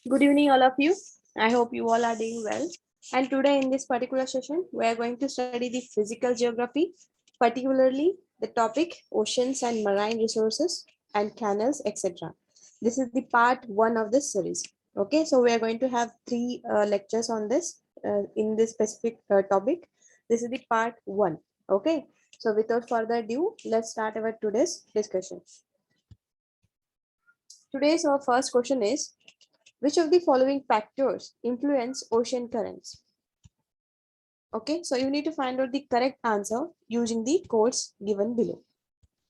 Good evening, all of you. I hope you all are doing well. And today in this particular session, we are going to study the physical geography, particularly the topic oceans and marine resources and canals, etc. This is the part 1 of this series. Okay, so we are going to have 3 lectures on this in this specific topic. This is the part 1. Okay, so without further ado, let's start our today's discussion. Today's our first question is, which of the following factors influence ocean currents? Okay, so you need to find out the correct answer using the codes given below.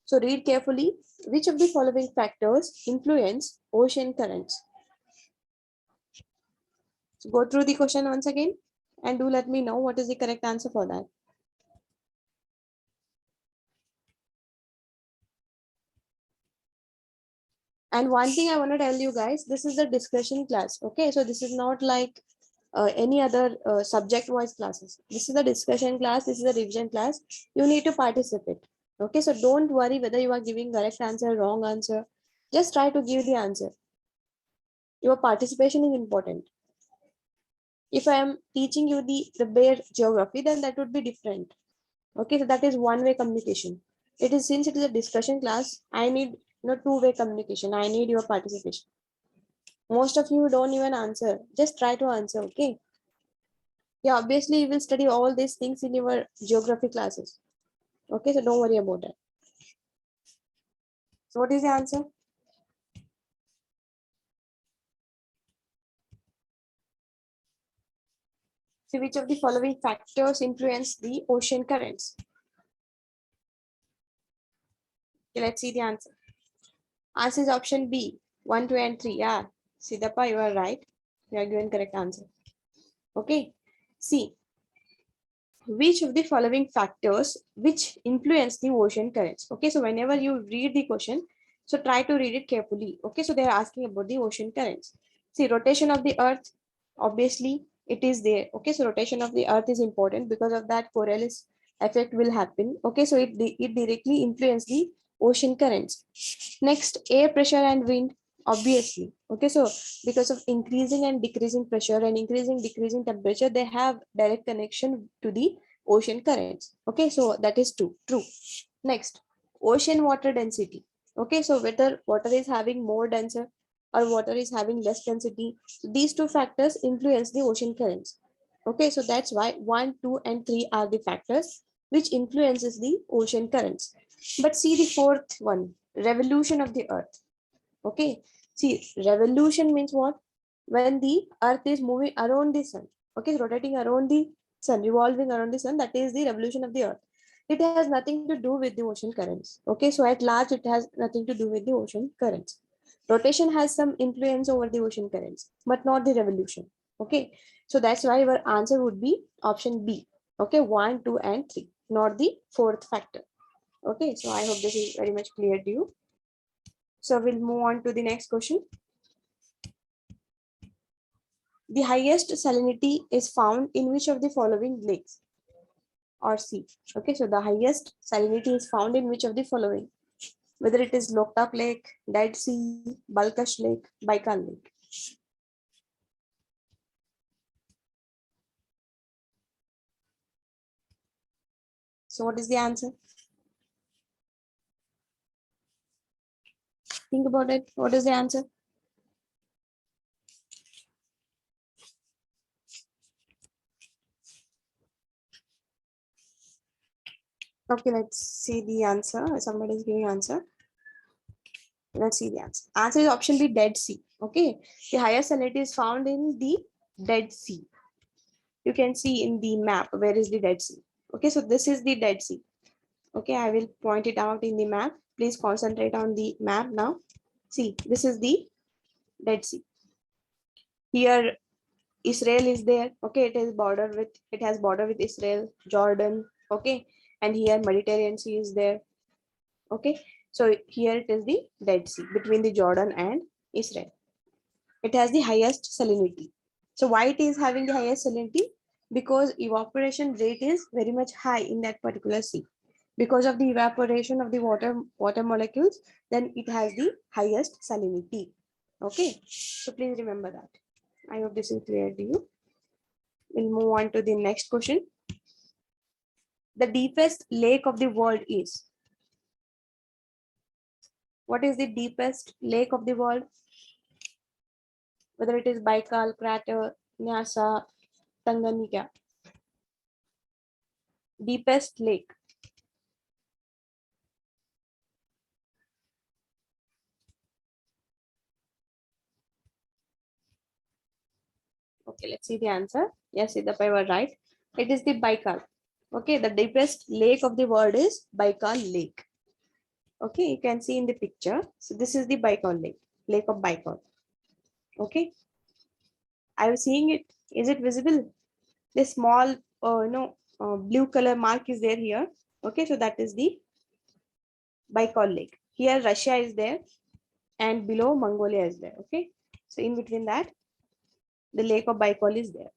So read carefully, which of the following factors influence ocean currents? So go through the question once again and do let me know what is the correct answer for that. And one thing I want to tell you guys, this is the discussion class. Okay, so this is not like any other subject wise classes. This is a discussion class. This is a revision class. You need to participate. Okay, so don't worry whether you are giving correct answer, wrong answer. Just try to give the answer. Your participation is important. If I am teaching you the bare geography, then that would be different. Okay, so that is one-way communication. It is, since it is a discussion class, I need two-way communication. I need your participation. Most of you don't even answer. Just try to answer. Okay. Yeah, obviously you will study all these things in your geography classes. Okay, so don't worry about that. So what is the answer? See, which of the following factors influence the ocean currents? Okay, let's see the answer. Answer is option B, 1, 2, and 3. Yeah, Siddhappa, you are right. You are given correct answer. Okay, see, which of the following factors which influence the ocean currents? Okay, so whenever you read the question, so try to read it carefully. Okay, so they are asking about the ocean currents. See, rotation of the earth, obviously it is there. Okay, so rotation of the earth is important. Because of that, Coriolis effect will happen. Okay, so it directly influences the ocean currents. Next, air pressure and wind, obviously. Okay, so because of increasing and decreasing pressure and decreasing temperature, they have direct connection to the ocean currents. Okay, so that is true. Next, ocean water density. Okay, so whether water is having more denser or water is having less density, these two factors influence the ocean currents. Okay, so that's why 1, 2, and 3 are the factors which influences the ocean currents. But see the fourth one, revolution of the earth. Okay, see, revolution means what? When the earth is moving around the sun. Okay, rotating around the sun, revolving around the sun, that is the revolution of the earth. It has nothing to do with the ocean currents. Okay, so at large it has nothing to do with the ocean currents. Rotation has some influence over the ocean currents, but not the revolution. Okay, so that's why our answer would be option B. Okay, 1, 2, and 3, not the fourth factor. Okay, so I hope this is very much clear to you. So we'll move on to the next question. The highest salinity is found in which of the following lakes or sea? Okay, so the highest salinity is found in which of the following? Whether it is Loktak Lake, Dead Sea, Balkash Lake, Baikal Lake. So what is the answer? Think about it. What is the answer? Okay, let's see the answer. Somebody is giving answer. Let's see the answer. Answer is option B, Dead Sea. Okay, the highest salinity is found in the Dead Sea. You can see in the map where is the Dead Sea. Okay, so this is the Dead Sea. Okay, I will point it out in the map. Please concentrate on the map now. See, this is the Dead Sea. Here Israel is there. Okay, it has border with Israel, Jordan. Okay, and here Mediterranean Sea is there. Okay, so here it is the Dead Sea between the Jordan and Israel. It has the highest salinity. So why it is having the highest salinity? Because evaporation rate is very much high in that particular sea. Because of the evaporation of the water molecules, then it has the highest salinity. Okay, so please remember that. I hope this is clear to you. We'll move on to the next question. The deepest lake of the world is? What is the deepest lake of the world? Whether it is Baikal, Crater, Nyasa, Tanganyika. Deepest lake. Okay, let's see the answer. Yes, Siddhappa, you are right. It is the Baikal. Okay, the deepest lake of the world is Baikal Lake. Okay, you can see in the picture. So this is the Baikal Lake, Lake of Baikal. Okay, are you seeing it? Is it visible? This small, blue color mark is there here. Okay, so that is the Baikal Lake. Here Russia is there, and below Mongolia is there. Okay, so in between that, the Lake of Baikal is there.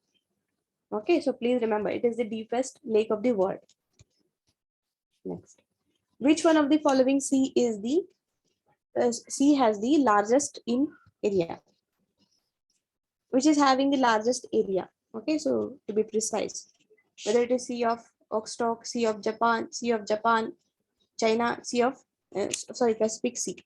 Okay, so please remember, it is the deepest lake of the world. Next, which one of the following sea is the sea has the largest in area? Which is having the largest area? Okay, so to be precise, whether it is Sea of Oxtock, Sea of Japan, China, Sea of Pacific Sea.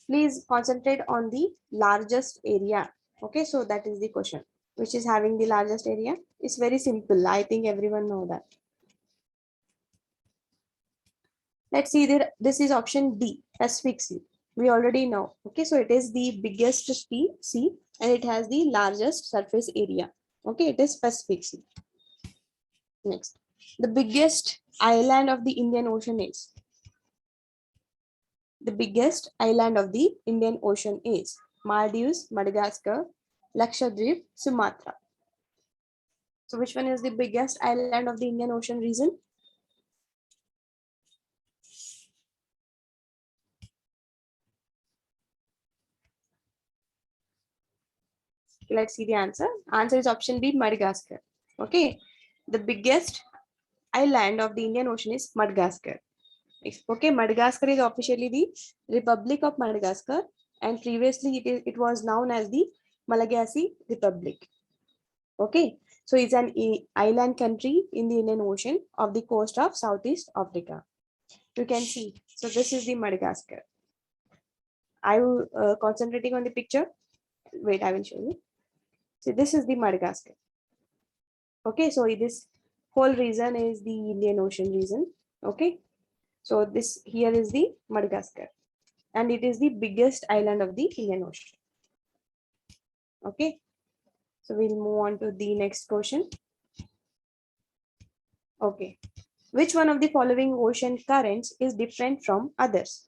Please concentrate on the largest area. Okay, so that is the question. Which is having the largest area? It's very simple. I think everyone know that. Let's see there. This is option D, Pacific Sea. We already know. Okay, so it is the biggest sea and it has the largest surface area. Okay, it is Pacific Sea. Next, the biggest island of the Indian Ocean is? The biggest island of the Indian Ocean is Maldives, Madagascar, Lakshadweep, Sumatra. So which one is the biggest island of the Indian Ocean region? Let's see the answer. Answer is option B, Madagascar. Okay, the biggest island of the Indian Ocean is Madagascar. Okay, Madagascar is officially the Republic of Madagascar, and previously it was known as the Malagasy Republic. Okay, so it's an island country in the Indian Ocean of the coast of Southeast Africa. You can see. So this is the Madagascar. Are you concentrating on the picture? Wait, I will show you. So this is the Madagascar. Okay, so this whole region is the Indian Ocean region. Okay, so this here is the Madagascar, and it is the biggest island of the Indian Ocean. Okay, so we'll move on to the next question. Okay, which one of the following ocean currents is different from others?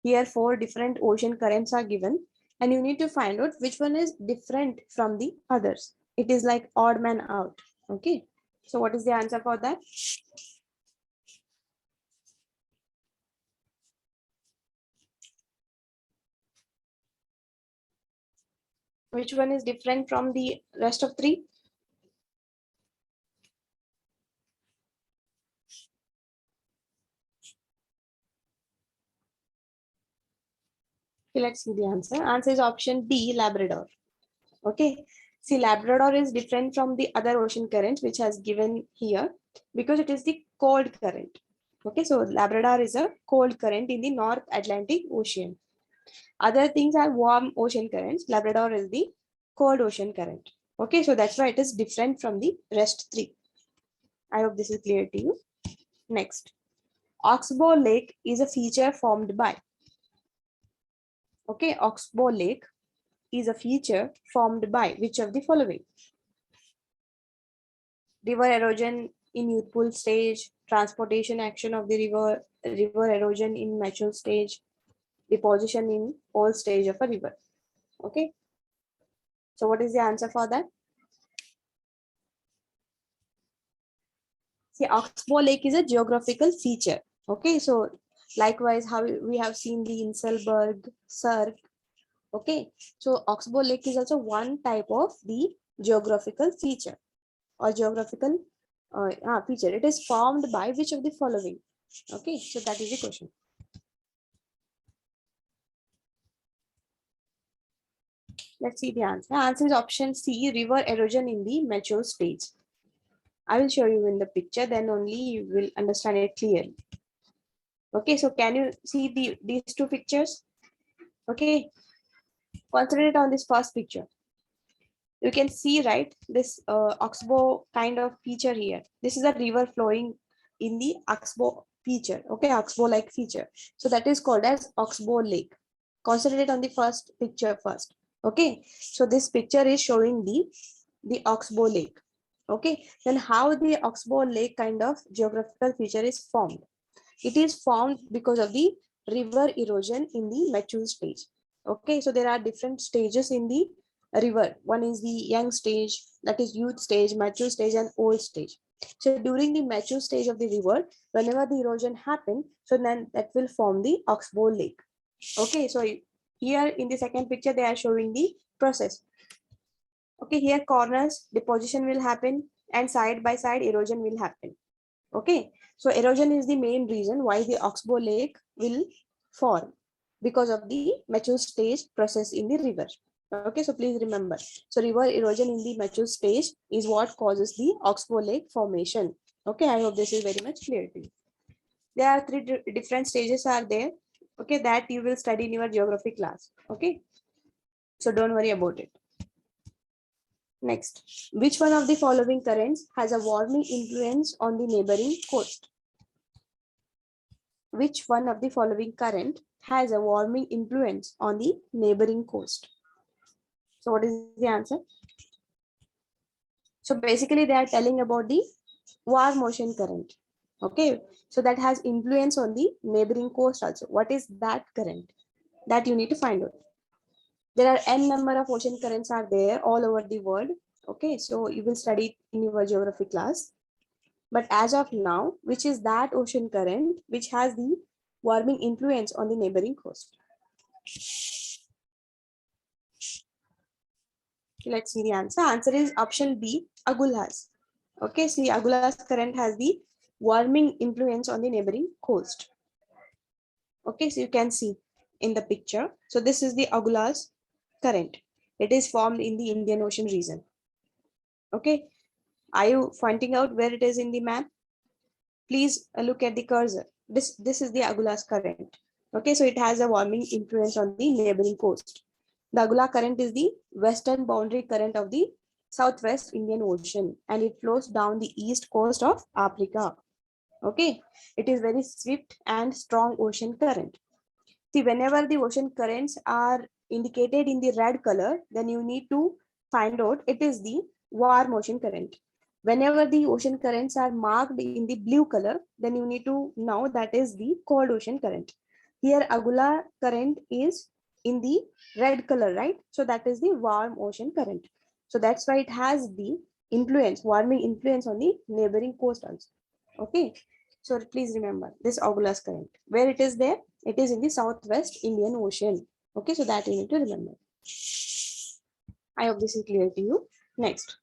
Here 4 different ocean currents are given, and you need to find out which one is different from the others. It is like odd man out. Okay, so what is the answer for that? Which one is different from the rest of 3? Okay, let's see the answer. Answer is option D, Labrador. Okay, see, Labrador is different from the other ocean currents which has given here because it is the cold current. Okay, so Labrador is a cold current in the North Atlantic Ocean. Other things are warm ocean currents. Labrador is the cold ocean current. Okay, so that's why it is different from the rest 3. I hope this is clear to you. Next, Oxbow Lake is a feature formed by? Okay, Oxbow Lake is a feature formed by which of the following? River erosion in youthful stage, transportation action of the river erosion in mature stage, deposition in old stage of a river. Okay, so what is the answer for that? See, Oxbow Lake is a geographical feature. Okay, so likewise, how we have seen the Inselberg, Cirque. Okay, so Oxbow Lake is also one type of the geographical feature or geographical feature. It is formed by which of the following? Okay, so that is the question. Let's see the answer. The answer is option C, river erosion in the mature stage. I will show you in the picture, then only you will understand it clearly. Okay, so can you see these two pictures? Okay, concentrate on this first picture. You can see, right, this oxbow kind of feature here. This is a river flowing in the oxbow feature. Okay, oxbow like feature. So that is called as oxbow lake. Concentrate on the first picture first. Okay, so this picture is showing the oxbow lake. Okay, then how the oxbow lake kind of geographical feature is formed? It is formed because of the river erosion in the mature stage. Okay, so there are different stages in the river. One is the young stage, that is youth stage, mature stage, and old stage. So during the mature stage of the river, whenever the erosion happens, so then that will form the oxbow lake. Okay, so here in the second picture, they are showing the process. Okay, here corners deposition will happen and side by side erosion will happen. Okay, so erosion is the main reason why the oxbow lake will form, because of the mature stage process in the river. Okay, so please remember. So river erosion in the mature stage is what causes the oxbow lake formation. Okay, I hope this is very much clear to you. There are three different stages are there. Okay, that you will study in your geography class. Okay, so don't worry about it. Next, which one of the following currents has a warming influence on the neighboring coast? Which one of the following current has a warming influence on the neighboring coast? So what is the answer? So basically they are telling about the warm ocean current. Okay, so that has influence on the neighboring coast also. What is that current? That you need to find out. There are n number of ocean currents are there all over the world. Okay, so you will study in your geography class. But as of now, which is that ocean current which has the warming influence on the neighboring coast? Let's see the answer. Answer is option B, Agulhas. Okay, see, Agulhas current has the warming influence on the neighboring coast. Okay, so you can see in the picture. So this is the Agulhas current. It is formed in the Indian Ocean region. Okay, are you finding out where it is in the map? Please look at the cursor. This is the Agulhas current. Okay, so it has a warming influence on the neighboring coast. The Agulha current is the western boundary current of the Southwest Indian Ocean, and it flows down the east coast of Africa. Okay, it is very swift and strong ocean current. See, whenever the ocean currents are indicated in the red color, then you need to find out it is the warm ocean current. Whenever the ocean currents are marked in the blue color, then you need to know that is the cold ocean current. Here, Agulha current is in the red color, right? So that is the warm ocean current. So that's why it has the influence, warming influence on the neighboring coast also. Okay. So please remember this Agulhas current. Where it is there? It is in the Southwest Indian Ocean. Okay, so that you need to remember. I hope this is clear to you. Next,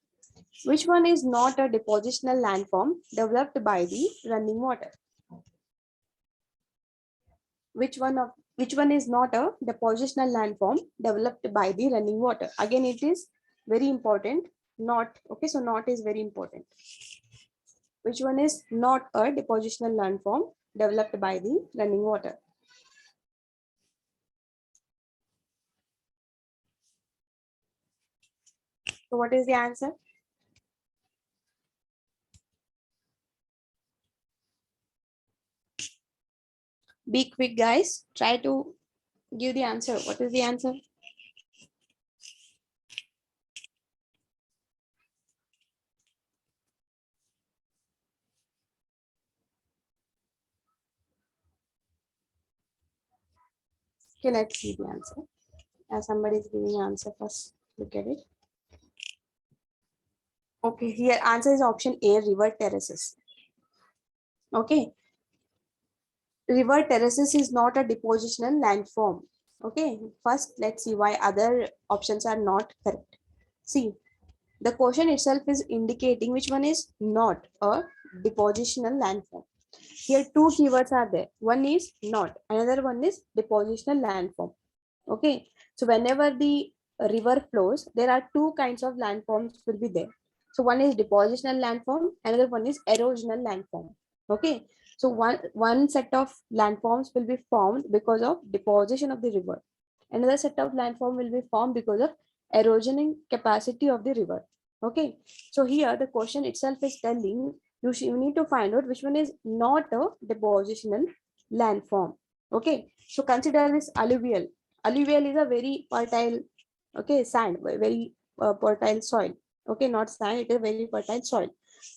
which one is not a depositional landform developed by the running water? Which one is not a depositional landform developed by the running water? Again, it is very important. Not okay, so not is very important. Which one is not a depositional landform developed by the running water? So what is the answer? Be quick, guys. Try to give the answer. What is the answer? Okay, let's see the answer. As somebody is giving the answer first, look at it. Okay, here answer is option A, river terraces. Okay, river terraces is not a depositional landform. Okay, first let's see why other options are not correct. See, The question itself is indicating which one is not a depositional landform. Here two keywords are there. One is not, another one is depositional landform. Okay, so whenever the river flows, there are two kinds of landforms will be there. So one is depositional landform, another one is erosional landform. Okay, so one set of landforms will be formed because of deposition of the river. Another set of landform will be formed because of erosioning capacity of the river. Okay, so here the question itself is telling you need to find out which one is not a depositional landform. Okay, so consider this alluvial. Alluvial is a very fertile, okay, sand, very fertile soil. Okay, not sand, it is very fertile soil,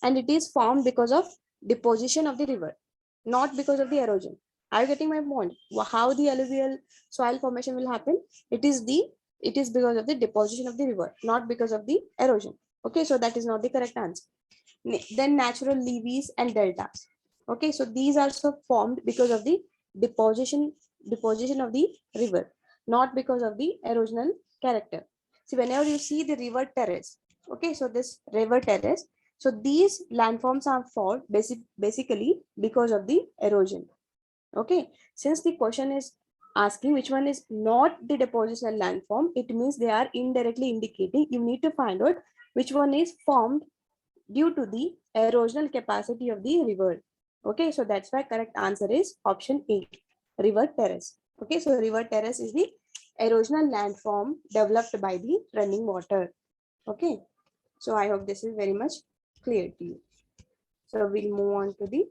and it is formed because of deposition of the river, not because of the erosion. Are you getting my point? How the alluvial soil formation will happen? It is because of the deposition of the river, not because of the erosion. Okay, so that is not the correct answer. Then natural levees and deltas. Okay, so these are so formed because of the deposition of the river, not because of the erosional character. See, whenever you see the river terrace, okay, so this river terrace, so these landforms are formed basically because of the erosion. Okay, since the question is asking which one is not the depositional landform, it means they are indirectly indicating you need to find out which one is formed due to the erosional capacity of the river. Okay, so that's why correct answer is option A, river terrace. Okay, so river terrace is the erosional landform developed by the running water. Okay, so I hope this is very much clear to you. So we'll move on to the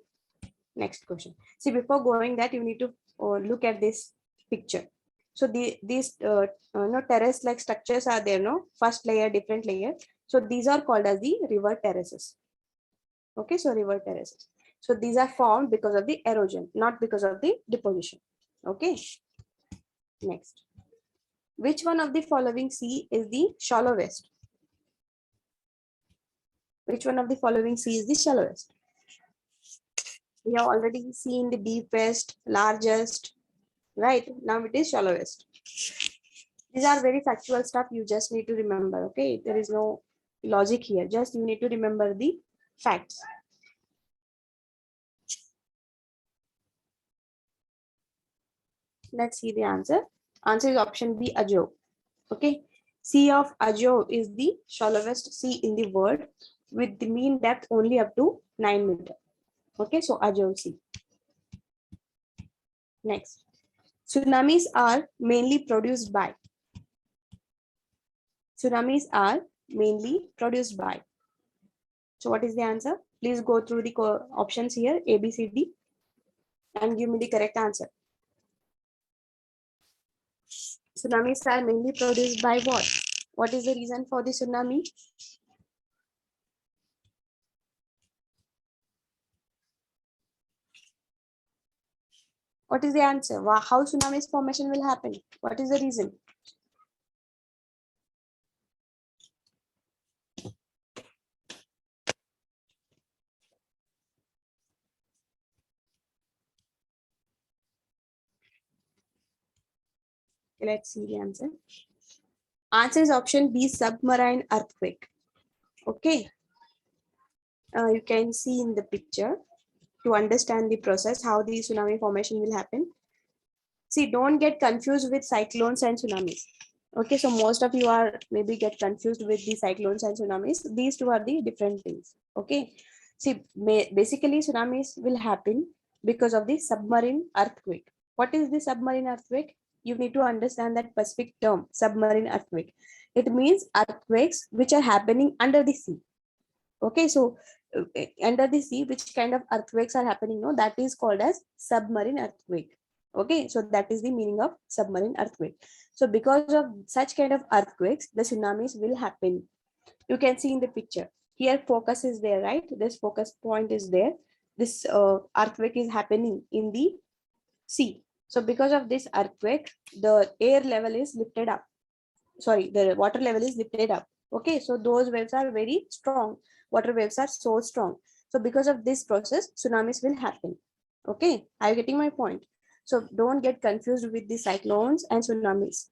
next question. See, before going that, you need to look at this picture. So these terrace like structures are there, no? First layer, different layer. So these are called as the river terraces. Okay, so river terraces. So these are formed because of the erosion, not because of the deposition. Okay, next. Which one of the following sea is the shallowest? Which one of the following sea is the shallowest? We have already seen the deepest, largest, right? Now it is shallowest. These are very factual stuff. You just need to remember. Okay, there is no logic here. Just you need to remember the facts. Let's see the answer. Answer is option B, Ajo. Okay, Sea of Ajo is the shallowest sea in the world with the mean depth only up to 9 meters. Okay, so Ajo Sea. Next, tsunamis are mainly produced by. Tsunamis are mainly produced by. So what is the answer? Please go through the options here, A, B, C, D, and give me the correct answer. Tsunamis are mainly produced by what? What is the reason for the tsunami? What is the answer? How tsunamis formation will happen? What is the reason? Okay, let's see the answer. Answer is option B, submarine earthquake. Okay. You can see in the picture to understand the process, how the tsunami formation will happen. See, don't get confused with cyclones and tsunamis. Okay, so most of you are maybe get confused with the cyclones and tsunamis. These two are the different things. Okay, see, basically tsunamis will happen because of the submarine earthquake. What is the submarine earthquake? You need to understand that specific term, submarine earthquake. It means earthquakes which are happening under the sea. Okay, so under the sea, which kind of earthquakes are happening? No, that is called as submarine earthquake. Okay, so that is the meaning of submarine earthquake. So because of such kind of earthquakes, the tsunamis will happen. You can see in the picture here, focus is there, right? This focus point is there. This earthquake is happening in the sea. So because of this earthquake, the air level is lifted up. Sorry, the water level is lifted up. Okay, so those waves are very strong. Water waves are so strong. So because of this process, tsunamis will happen. Okay, are you getting my point? So don't get confused with the cyclones and tsunamis.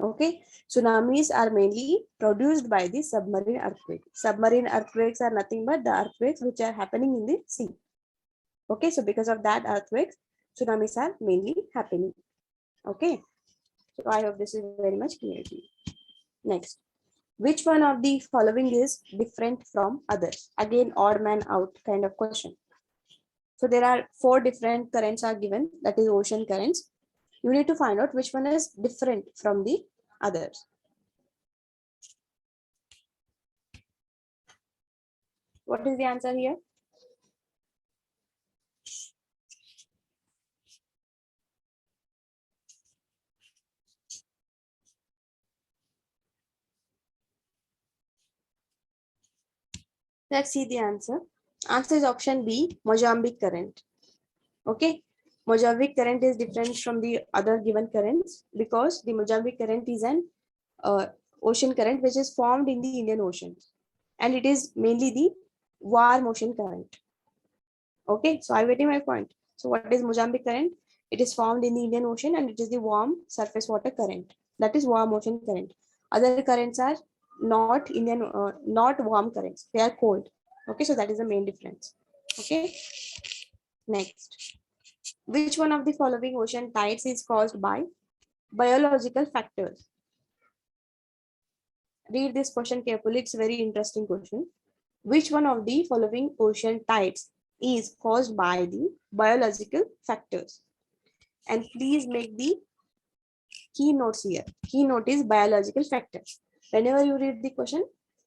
Okay, tsunamis are mainly produced by the submarine earthquake. Submarine earthquakes are nothing but the earthquakes which are happening in the sea. Okay, so because of that earthquakes, tsunamis are mainly happening. Okay, so I hope this is very much clear to you. Next, which one of the following is different from others? Again, odd man out kind of question. So there are 4 different currents are given, that is ocean currents. You need to find out which one is different from the others. What is the answer here? Let's see the answer. Answer is option B, Mozambique current. Okay, Mozambique current is different from the other given currents because the Mozambique current is an ocean current which is formed in the Indian Ocean, and it is mainly the warm ocean current. Okay, so I'm getting my point. So what is Mozambique current? It is formed in the Indian Ocean and it is the warm surface water current. That is warm ocean current. Other currents are not not warm currents. They are cold. Okay, so that is the main difference. Okay, next. Which one of the following ocean tides is caused by biological factors? Read this question carefully. It's a very interesting question. Which one of the following ocean tides is caused by the biological factors? And please make the keynotes here. Keynote is biological factors. Whenever you read the question,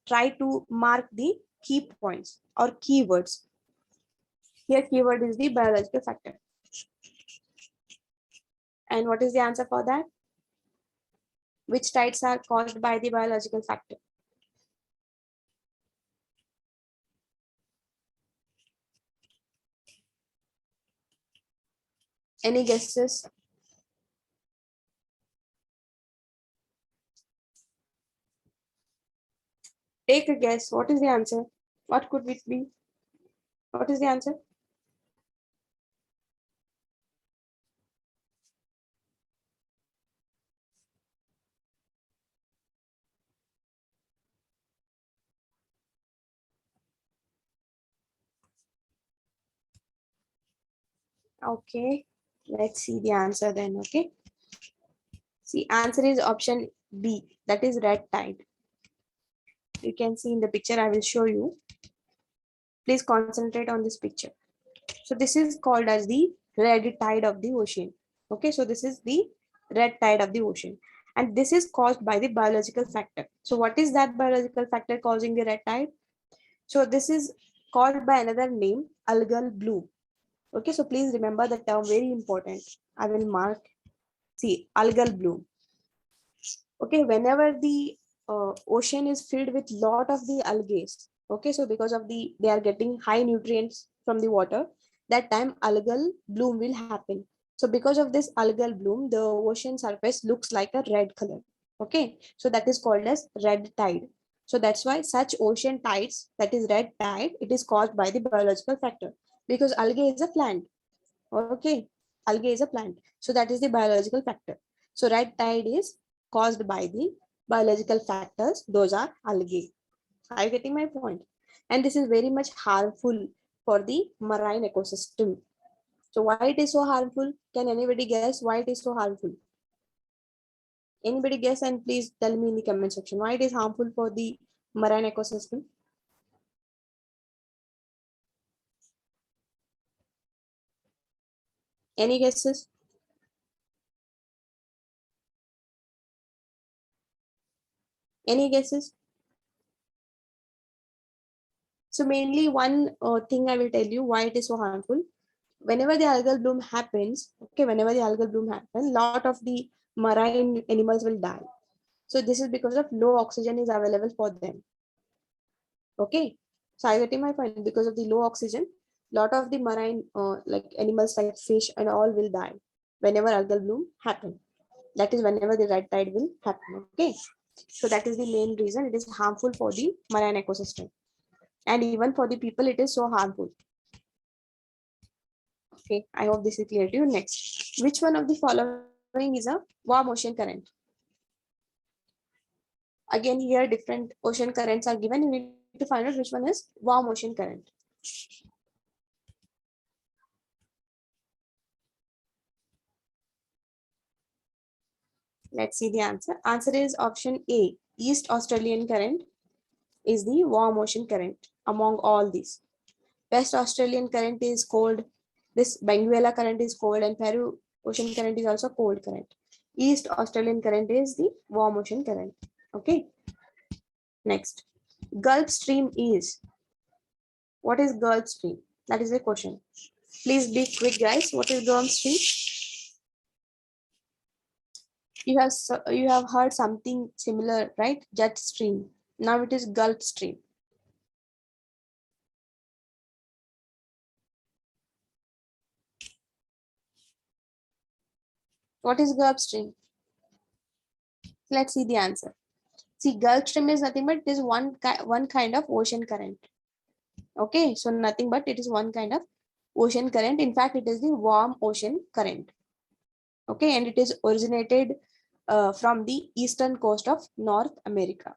try to mark the key points or keywords. Here keyword is the biological factor. And what is the answer for that? Which tides are caused by the biological factor? Any guesses? Take a guess. What is the answer? What could it be? What is the answer? Okay, let's see the answer then. Okay, see, answer is option B, that is red tide. You can see in the picture, I will show you. Please concentrate on this picture. So this is called as the red tide of the ocean. Okay, so this is the red tide of the ocean, and this is caused by the biological factor. So what is that biological factor causing the red tide? So this is called by another name, algal bloom. Okay, so please remember the term, very important. I will mark. See, algal bloom. Okay, whenever the ocean is filled with lot of the algae, okay, so because of they are getting high nutrients from the water, that time algal bloom will happen. So because of this algal bloom, the ocean surface looks like a red color. Okay, so that is called as red tide. So that's why such ocean tides, that is red tide, it is caused by the biological factor, because algae is a plant. Okay, algae is a plant, so that is the biological factor. So red tide is caused by the biological factors. Those are algae. Are you getting my point? And this is very much harmful for the marine ecosystem. So why it is so harmful? Can anybody guess why it is so harmful? Anybody guess, and please tell me in the comment section why it is harmful for the marine ecosystem. Any guesses? Any guesses? So mainly one thing I will tell you why it is so harmful. Whenever the algal bloom happens, okay, whenever the algal bloom happens, lot of the marine animals will die. So this is because of low oxygen is available for them. Okay, so I getting my point. Because of the low oxygen, lot of the marine like animals like fish and all will die whenever algal bloom happen. That is whenever the red tide will happen. Okay, so that is the main reason it is harmful for the marine ecosystem, and even for the people it is so harmful. Okay, I hope this is clear to you. Next, which one of the following is a warm ocean current? Again, here different ocean currents are given. You need to find out which one is warm ocean current. Let's see the answer. Answer is option A. East Australian current is the warm ocean current among all these. West Australian current is cold. This Benguela current is cold, and Peru ocean current is also cold current. East Australian current is the warm ocean current. Okay. Next, Gulf Stream is. What is Gulf Stream? That is the question. Please be quick, guys. What is Gulf Stream? You have heard something similar, right? Jet stream. Now it is Gulf Stream. What is Gulf Stream? Let's see the answer. See, Gulf Stream is nothing but it is one kind of ocean current. Okay, so nothing but it is one kind of ocean current. In fact, it is the warm ocean current. Okay, and it is originated from the eastern coast of North America.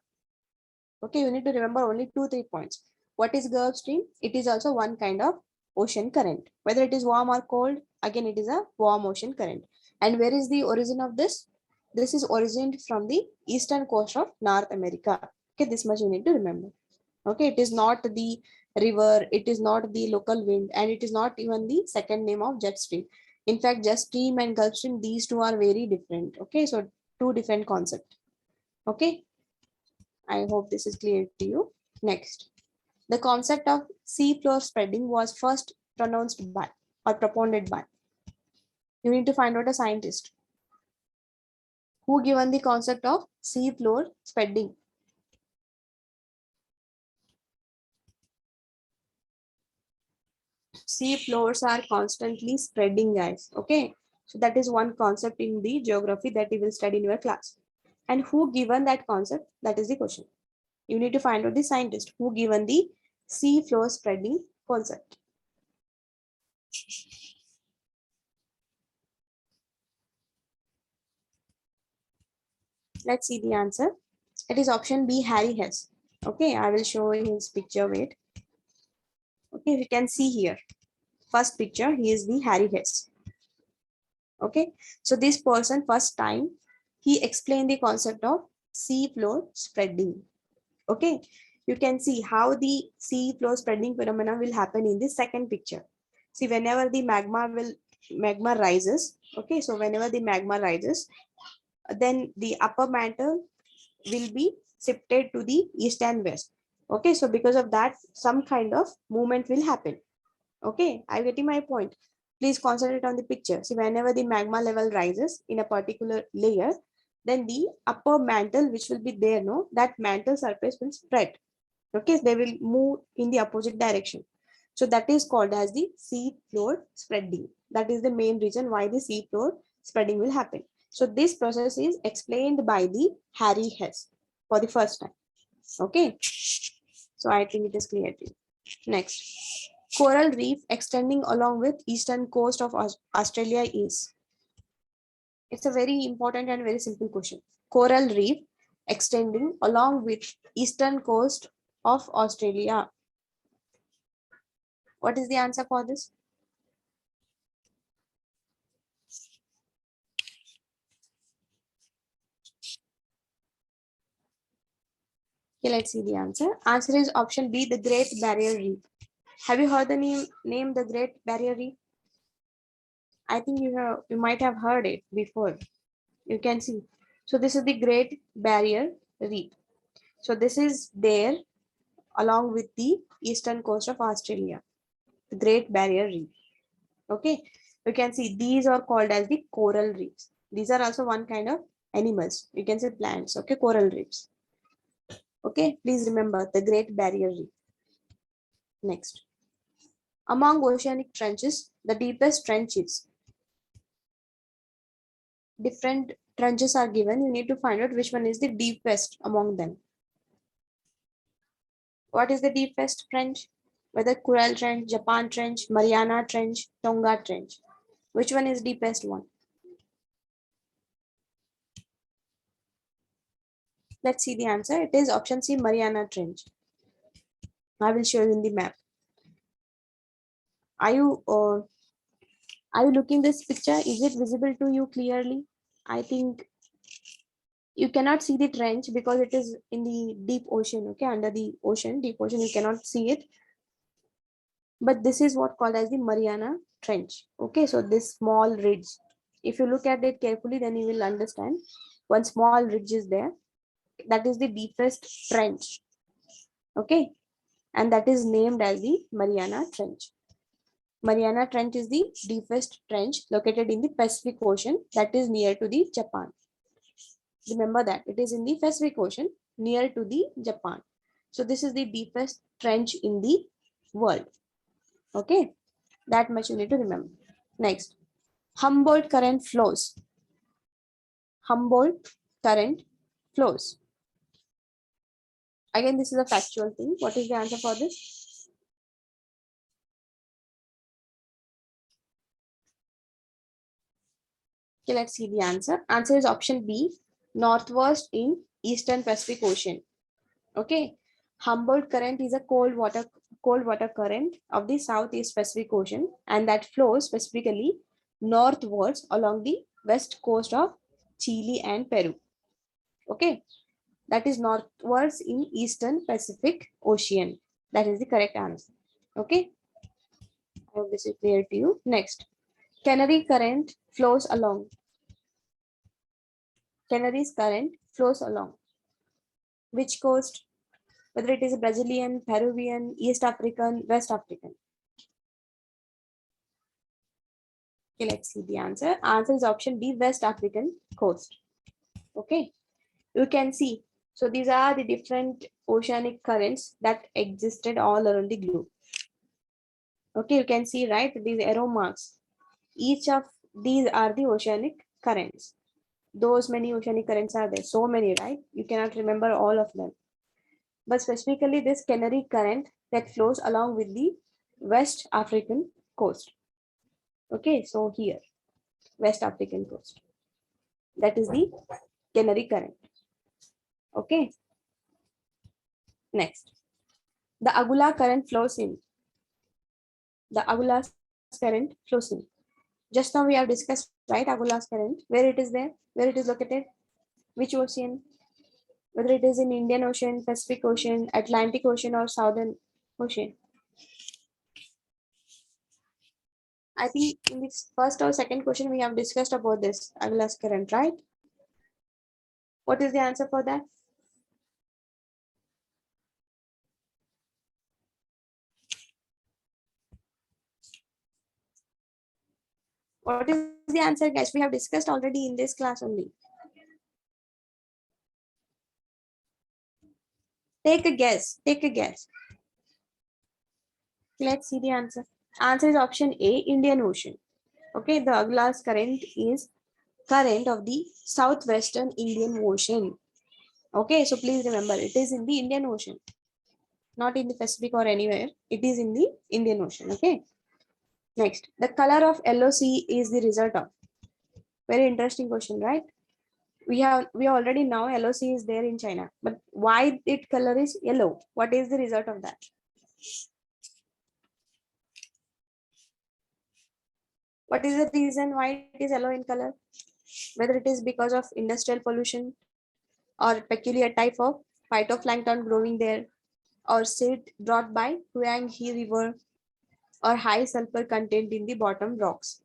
Okay, you need to remember only 2-3 points. What is Gulf Stream? It is also one kind of ocean current. Whether it is warm or cold, again it is a warm ocean current. And where is the origin of this? This is originated from the eastern coast of North America. Okay, this much you need to remember. Okay, it is not the river, it is not the local wind, and it is not even the second name of jet stream. In fact, jet stream and Gulf Stream, these two are very different. Okay, so two different concepts. Okay, I hope this is clear to you. Next, the concept of sea floor spreading was first pronounced by or propounded by. You need to find out a scientist who given the concept of sea floor spreading. Sea floors are constantly spreading, guys. Okay, so that is one concept in the geography that you will study in your class. And who given that concept? That is the question. You need to find out the scientist who given the sea floor spreading concept. Let's see the answer. It is option B, Harry Hess. Okay, I will show you his picture. Wait. Okay, you can see here. First picture, he is the Harry Hess. Okay, so this person first time he explained the concept of sea floor spreading. Okay, you can see how the sea floor spreading phenomena will happen in the second picture. See, whenever the magma rises. Okay, so whenever the magma rises, then the upper mantle will be shifted to the east and west. Okay, so because of that, some kind of movement will happen. Okay, I'm getting my point. Please concentrate on the picture. See, whenever the magma level rises in a particular layer, then the upper mantle, which will be there, no, that mantle surface will spread. Okay, they will move in the opposite direction. So that is called as the sea floor spreading. That is the main reason why the sea floor spreading will happen. So this process is explained by the Harry Hess for the first time. Okay, so I think it is clear to you. Next, coral reef extending along with eastern coast of Australia is. It's a very important and very simple question. Coral reef extending along with eastern coast of Australia. What is the answer for this? Okay, let's see the answer. Answer is option B, the Great Barrier Reef. Have you heard the name the Great Barrier Reef? I think you might have heard it before. You can see. So this is the Great Barrier Reef. So this is there along with the eastern coast of Australia, the Great Barrier Reef. Okay, you can see these are called as the coral reefs. These are also one kind of animals. You can say plants. Okay, coral reefs. Okay, please remember the Great Barrier Reef. Next, among oceanic trenches, the deepest trench is. Different trenches are given. You need to find out which one is the deepest among them. What is the deepest trench? Whether Coral Trench, Japan Trench, Mariana Trench, Tonga Trench. Which one is deepest one? Let's see the answer. It is option C, Mariana Trench. I will show you in the map. Are you looking this picture? Is it visible to you clearly? I think you cannot see the trench because it is in the deep ocean. Okay, under the ocean, deep ocean, you cannot see it. But this is what called as the Mariana Trench. Okay, so this small ridge. If you look at it carefully, then you will understand. One small ridge is there. That is the deepest trench. Okay, and that is named as the Mariana Trench. Mariana Trench is the deepest trench located in the Pacific Ocean that is near to the Japan. Remember that it is in the Pacific Ocean near to the Japan. So this is the deepest trench in the world. Okay, that much you need to remember. Next, Humboldt current flows. Humboldt current flows. Again, this is a factual thing. What is the answer for this? Okay, let's see the answer. Answer is option B, northwest in Eastern Pacific Ocean. Okay, Humboldt current is a cold water current of the Southeast Pacific Ocean, and that flows specifically northwards along the west coast of Chile and Peru. Okay, that is northwards in Eastern Pacific Ocean. That is the correct answer. Okay, I hope this is clear to you. Next, Canary current flows along. Canary's current flows along which coast? Whether it is Brazilian, Peruvian, East African, West African. Okay, let's see the answer. Answer is option B, West African coast. Okay, you can see. So these are the different oceanic currents that existed all around the globe. Okay, you can see, right, these arrow marks. Each of these are the oceanic currents. Those many oceanic currents are there. So many, right? You cannot remember all of them. But specifically this Canary current that flows along with the West African coast. Okay, so here, West African coast. That is the Canary current. Okay. Next, the Agulhas current flows in. The Agulhas current flows in. Just now we have discussed, right, Agulhas current, where it is there, where it is located, which ocean, whether it is in Indian Ocean, Pacific Ocean, Atlantic Ocean, or Southern Ocean. I think in the first or second question we have discussed about this Agulhas current, right? What is the answer for that? What is the answer, guys? We have discussed already in this class only. Take a guess. Take a guess. Let's see the answer. Answer is option A, Indian Ocean. Okay, the Agulhas current is current of the southwestern Indian Ocean. Okay, so please remember it is in the Indian Ocean, not in the Pacific or anywhere. It is in the Indian Ocean. Okay. Next, the color of yellow sea is the result of. Very interesting question, right? We already know yellow sea is there in China, but why its color is yellow? What is the result of that? What is the reason why it is yellow in color? Whether it is because of industrial pollution or peculiar type of phytoplankton growing there, or silt brought by Huanghe River, or high sulfur content in the bottom rocks.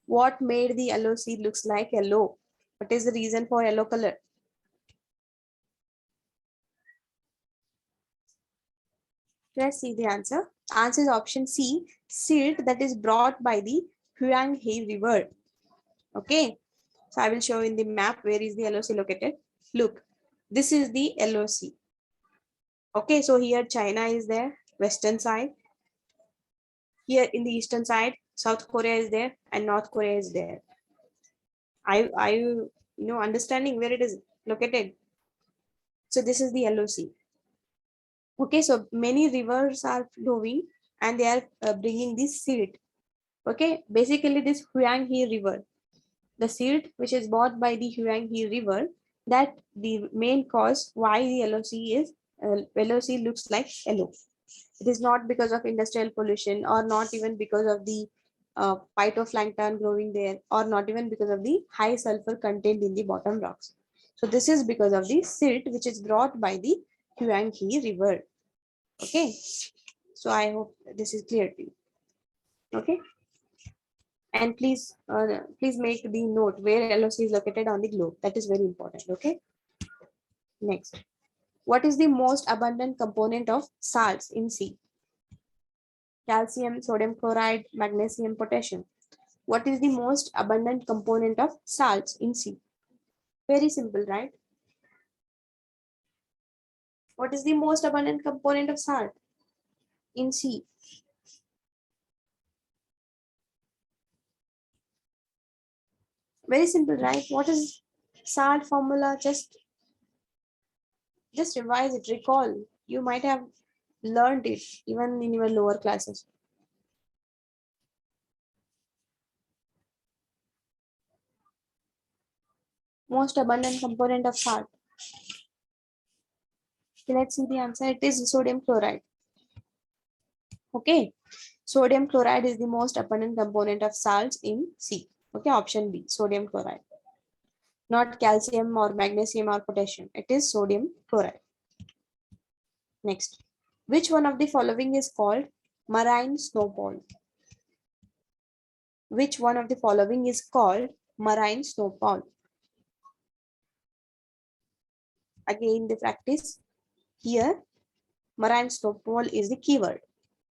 What made the yellow sea looks like yellow? What is the reason for yellow color? Let's see the answer. Answer is option C, silt that is brought by the Huanghe River. Okay, so I will show in the map where is the yellow sea located. Look, this is the yellow sea. Okay, so here China is there, western side. Here in the eastern side, South Korea is there and North Korea is there. Are you understanding where it is located? So this is the yellow sea. Okay, so many rivers are flowing and they are bringing this silt. Okay, basically this Huanghe River, the silt which is bought by the Huanghe River that the main cause why the yellow sea is yellow sea looks like yellow. It is not because of industrial pollution, or not even because of the phytoplankton growing there, or not even because of the high sulfur content in the bottom rocks. So this is because of the silt which is brought by the Huanghe River. Okay, so I hope this is clear to you. Okay, and please make the note where LOC is located on the globe. That is very important. Okay, next, what is the most abundant component of salts in sea? Calcium, sodium chloride, magnesium, potassium. What is the most abundant component of salts in sea? Very simple, right? What is the most abundant component of salt in sea? Very simple, right? What is salt formula? Just revise it, recall. You might have learned it even in your lower classes. Most abundant component of salt. Okay, let's see the answer. It is sodium chloride. Okay, sodium chloride is the most abundant component of salts in sea. Okay, option B, sodium chloride. Not calcium or magnesium or potassium. It is sodium chloride. Next, which one of the following is called marine snowfall? Which one of the following is called marine snowfall? Again, the practice here. Marine snowfall is the keyword.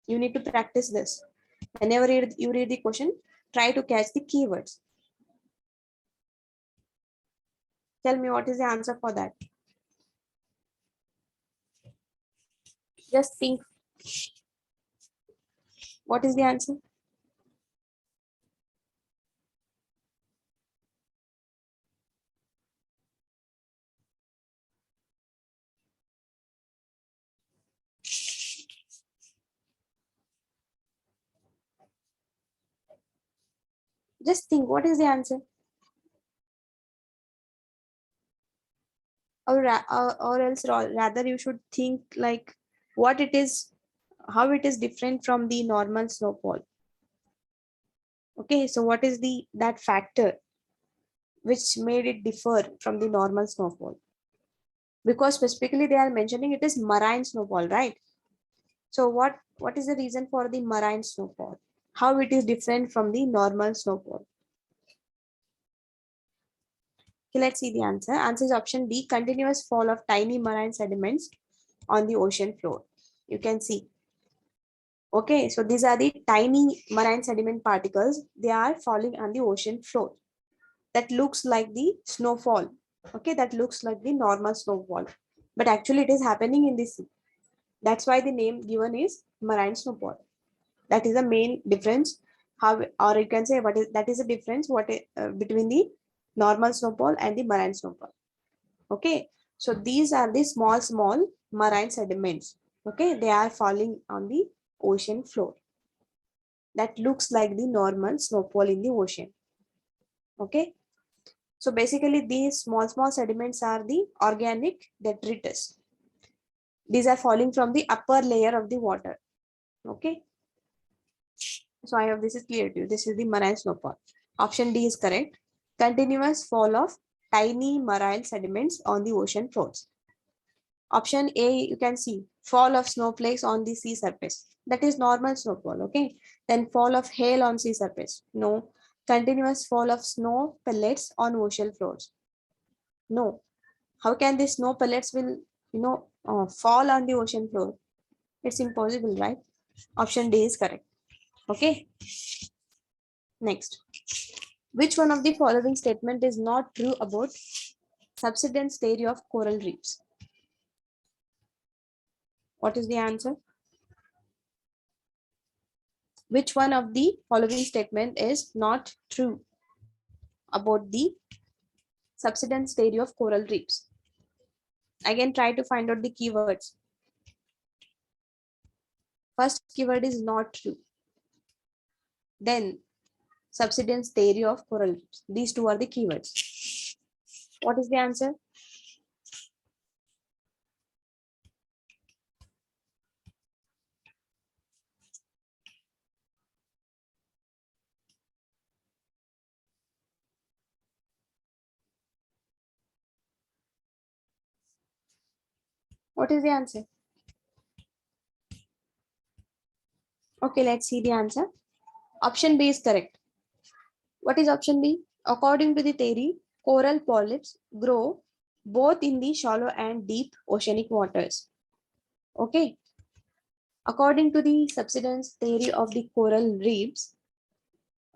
You need to practice this. Whenever you read the question, try to catch the keywords. Tell me what is the answer for that. Just think. What is the answer? Just think, what is the answer? Or else rather you should think like what it is, how it is different from the normal snowfall. Okay, so what is that factor which made it differ from the normal snowfall? Because specifically they are mentioning it is marine snowfall, right? So what is the reason for the marine snowfall? How it is different from the normal snowfall? Okay, let's see the answer. Answer is option D, continuous fall of tiny marine sediments on the ocean floor. You can see. Okay, so these are the tiny marine sediment particles. They are falling on the ocean floor. That looks like the snowfall. Okay, that looks like the normal snowfall. But actually it is happening in the sea. That's why the name given is marine snowfall. That is the main difference. How, or you can say what is that is the difference between the normal snowfall and the marine snowfall. Okay, so these are the small marine sediments. Okay, they are falling on the ocean floor. That looks like the normal snowfall in the ocean. Okay, so basically these small sediments are the organic detritus. These are falling from the upper layer of the water. Okay, so I hope this is clear to you. This is the marine snowfall. Option D is correct. Continuous fall of tiny marine sediments on the ocean floors. Option A, you can see fall of snowflakes on the sea surface. That is normal snowfall. Okay, then fall of hail on sea surface. No. Continuous fall of snow pellets on ocean floors. No. How can the snow pellets will fall on the ocean floor? It's impossible, right? Option D is correct. Okay, next, which one of the following statement is not true about subsidence theory of coral reefs? What is the answer? Which one of the following statement is not true about the subsidence theory of coral reefs? Again, try to find out the keywords. First keyword is not true. Then subsidence theory of coral reefs. These two are the keywords. What is the answer? What is the answer? Okay, let's see the answer. Option B is correct. What is option B? According to the theory, coral polyps grow both in the shallow and deep oceanic waters. Okay. According to the subsidence theory of the coral reefs,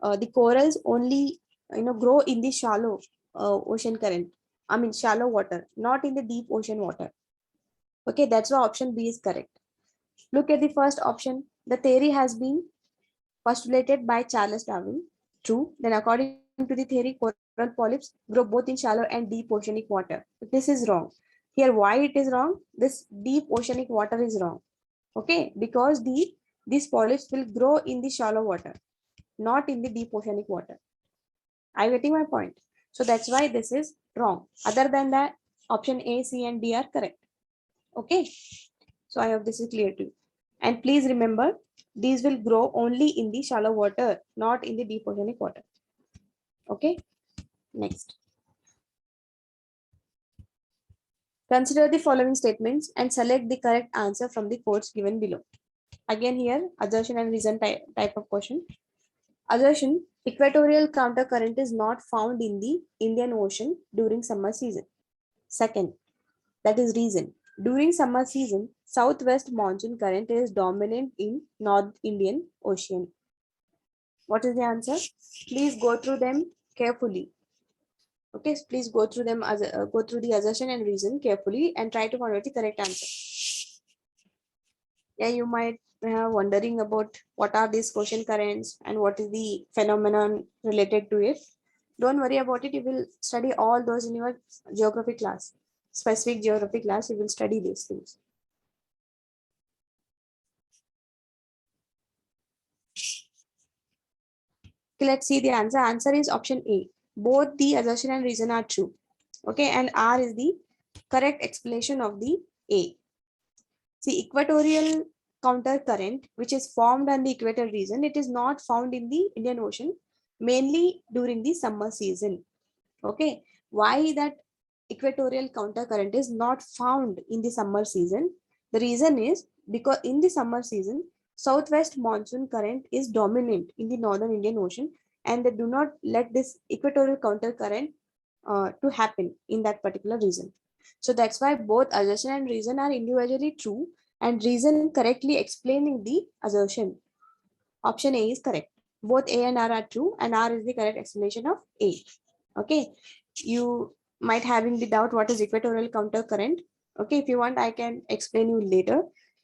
the corals only grow in the shallow ocean current. I mean shallow water, not in the deep ocean water. Okay, that's why option B is correct. Look at the first option. The theory has been postulated by Charles Darwin. True. Then according to the theory, coral polyps grow both in shallow and deep oceanic water. But this is wrong. Here, why it is wrong? This deep oceanic water is wrong. Okay, because these polyps will grow in the shallow water, not in the deep oceanic water. Are you getting my point? So that's why this is wrong. Other than that, option A, C, and D are correct. Okay. So I hope this is clear to you. And please remember, these will grow only in the shallow water, not in the deep oceanic water. Okay. Next. Consider the following statements and select the correct answer from the quotes given below. Again here, assertion and reason type of question. Assertion, equatorial counter current is not found in the Indian Ocean during summer season. Second, that is reason. During summer season, southwest monsoon current is dominant in North Indian Ocean. What is the answer? Please go through them carefully. Okay, so please go through them as go through the assertion and reason carefully and try to find out the correct answer. Yeah, you might be wondering about what are these ocean currents and what is the phenomenon related to it. Don't worry about it. You will study all those in your geography class, specific geography class. You will study these things. Okay, let's see the answer. Answer is option A. Both the assertion and reason are true. Okay, and R is the correct explanation of the A. See, equatorial counter current, which is formed on the equator region, it is not found in the Indian Ocean, mainly during the summer season. Okay, why that equatorial counter current is not found in the summer season? The reason is because in the summer season, southwest monsoon current is dominant in the northern Indian Ocean, and they do not let this equatorial counter current to happen in that particular region. So that's why both assertion and reason are individually true, and reason correctly explaining the assertion. Option A is correct. Both A and R are true, and R is the correct explanation of A. Okay, you might having the doubt what is equatorial counter current. Okay, if you want, I can explain you later.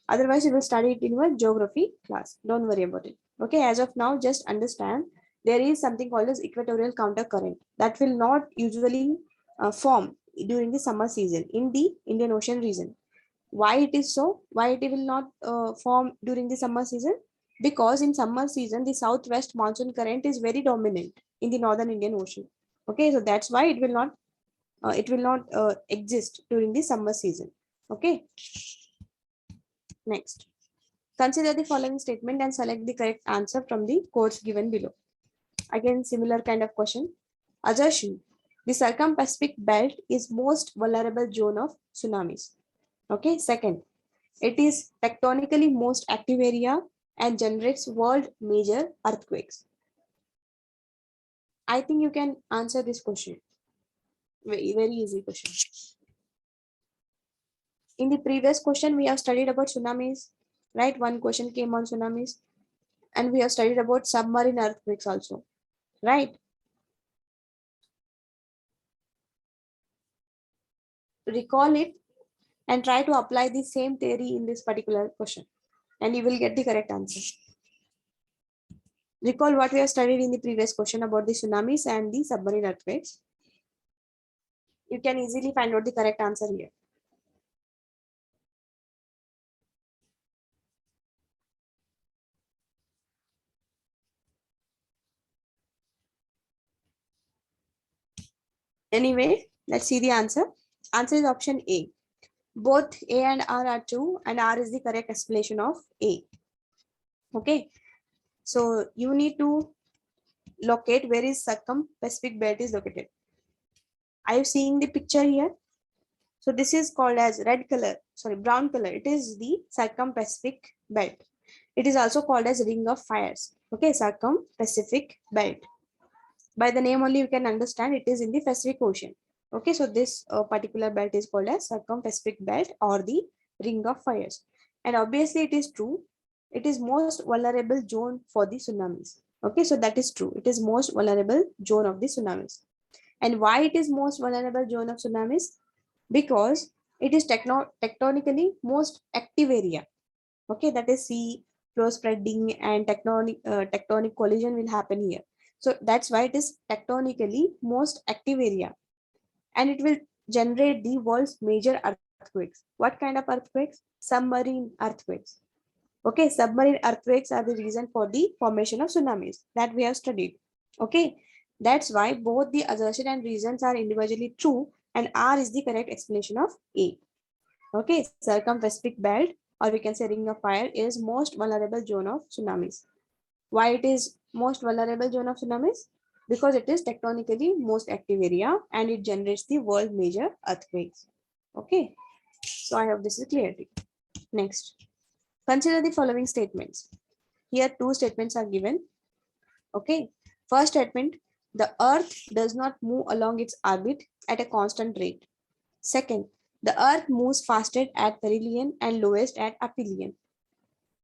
Otherwise, you will study it in your geography class. Don't worry about it. Okay, as of now, just understand there is something called as equatorial counter current that will not usually form during the summer season in the Indian Ocean region. Why it is so? Why it will not form during the summer season? Because in summer season, the southwest monsoon current is very dominant in the northern Indian Ocean. Okay, so that's why it will not exist during the summer season. Okay. Next, consider the following statement and select the correct answer from the quotes given below. Again, similar kind of question. Assertion, the circum-Pacific belt is most vulnerable zone of tsunamis. Okay. Second, it is tectonically most active area and generates world major earthquakes. I think you can answer this question. Very easy question. In the previous question, we have studied about tsunamis, right? One question came on tsunamis, and we have studied about submarine earthquakes also, right? Recall it and try to apply the same theory in this particular question, and you will get the correct answer. Recall what we have studied in the previous question about the tsunamis and the submarine earthquakes. You can easily find out the correct answer here. Anyway, let's see the answer. Answer is option A. Both A and R are true, and R is the correct explanation of A. Okay, so you need to locate where is circum-Pacific belt is located. Are you seeing the picture here? So this is called as red color, sorry, brown color. It is the circum-Pacific belt. It is also called as ring of fires. Okay, circum-Pacific belt. By the name only you can understand it is in the Pacific Ocean. Okay, so this particular belt is called as circum-Pacific belt or the ring of fires. And obviously it is true. It is most vulnerable zone for the tsunamis. Okay, so that is true. It is most vulnerable zone of the tsunamis. And why it is most vulnerable zone of tsunamis? Because it is tectonically most active area. Okay, that is sea flow spreading and tectonic collision will happen here. So that's why it is tectonically most active area, and it will generate the world's major earthquakes. What kind of earthquakes? Submarine earthquakes. Okay, submarine earthquakes are the reason for the formation of tsunamis that we have studied. Okay, that's why both the assertion and reasons are individually true, and R is the correct explanation of A. Okay, circum-Pacific belt, or we can say ring of fire, is most vulnerable zone of tsunamis. Why it is most vulnerable zone of tsunamis? Because it is tectonically most active area and it generates the world major earthquakes. Okay, so I hope this is clear. Next, consider the following statements. Here two statements are given. Okay, first statement, the earth does not move along its orbit at a constant rate. Second, the earth moves fastest at perihelion and lowest at aphelion.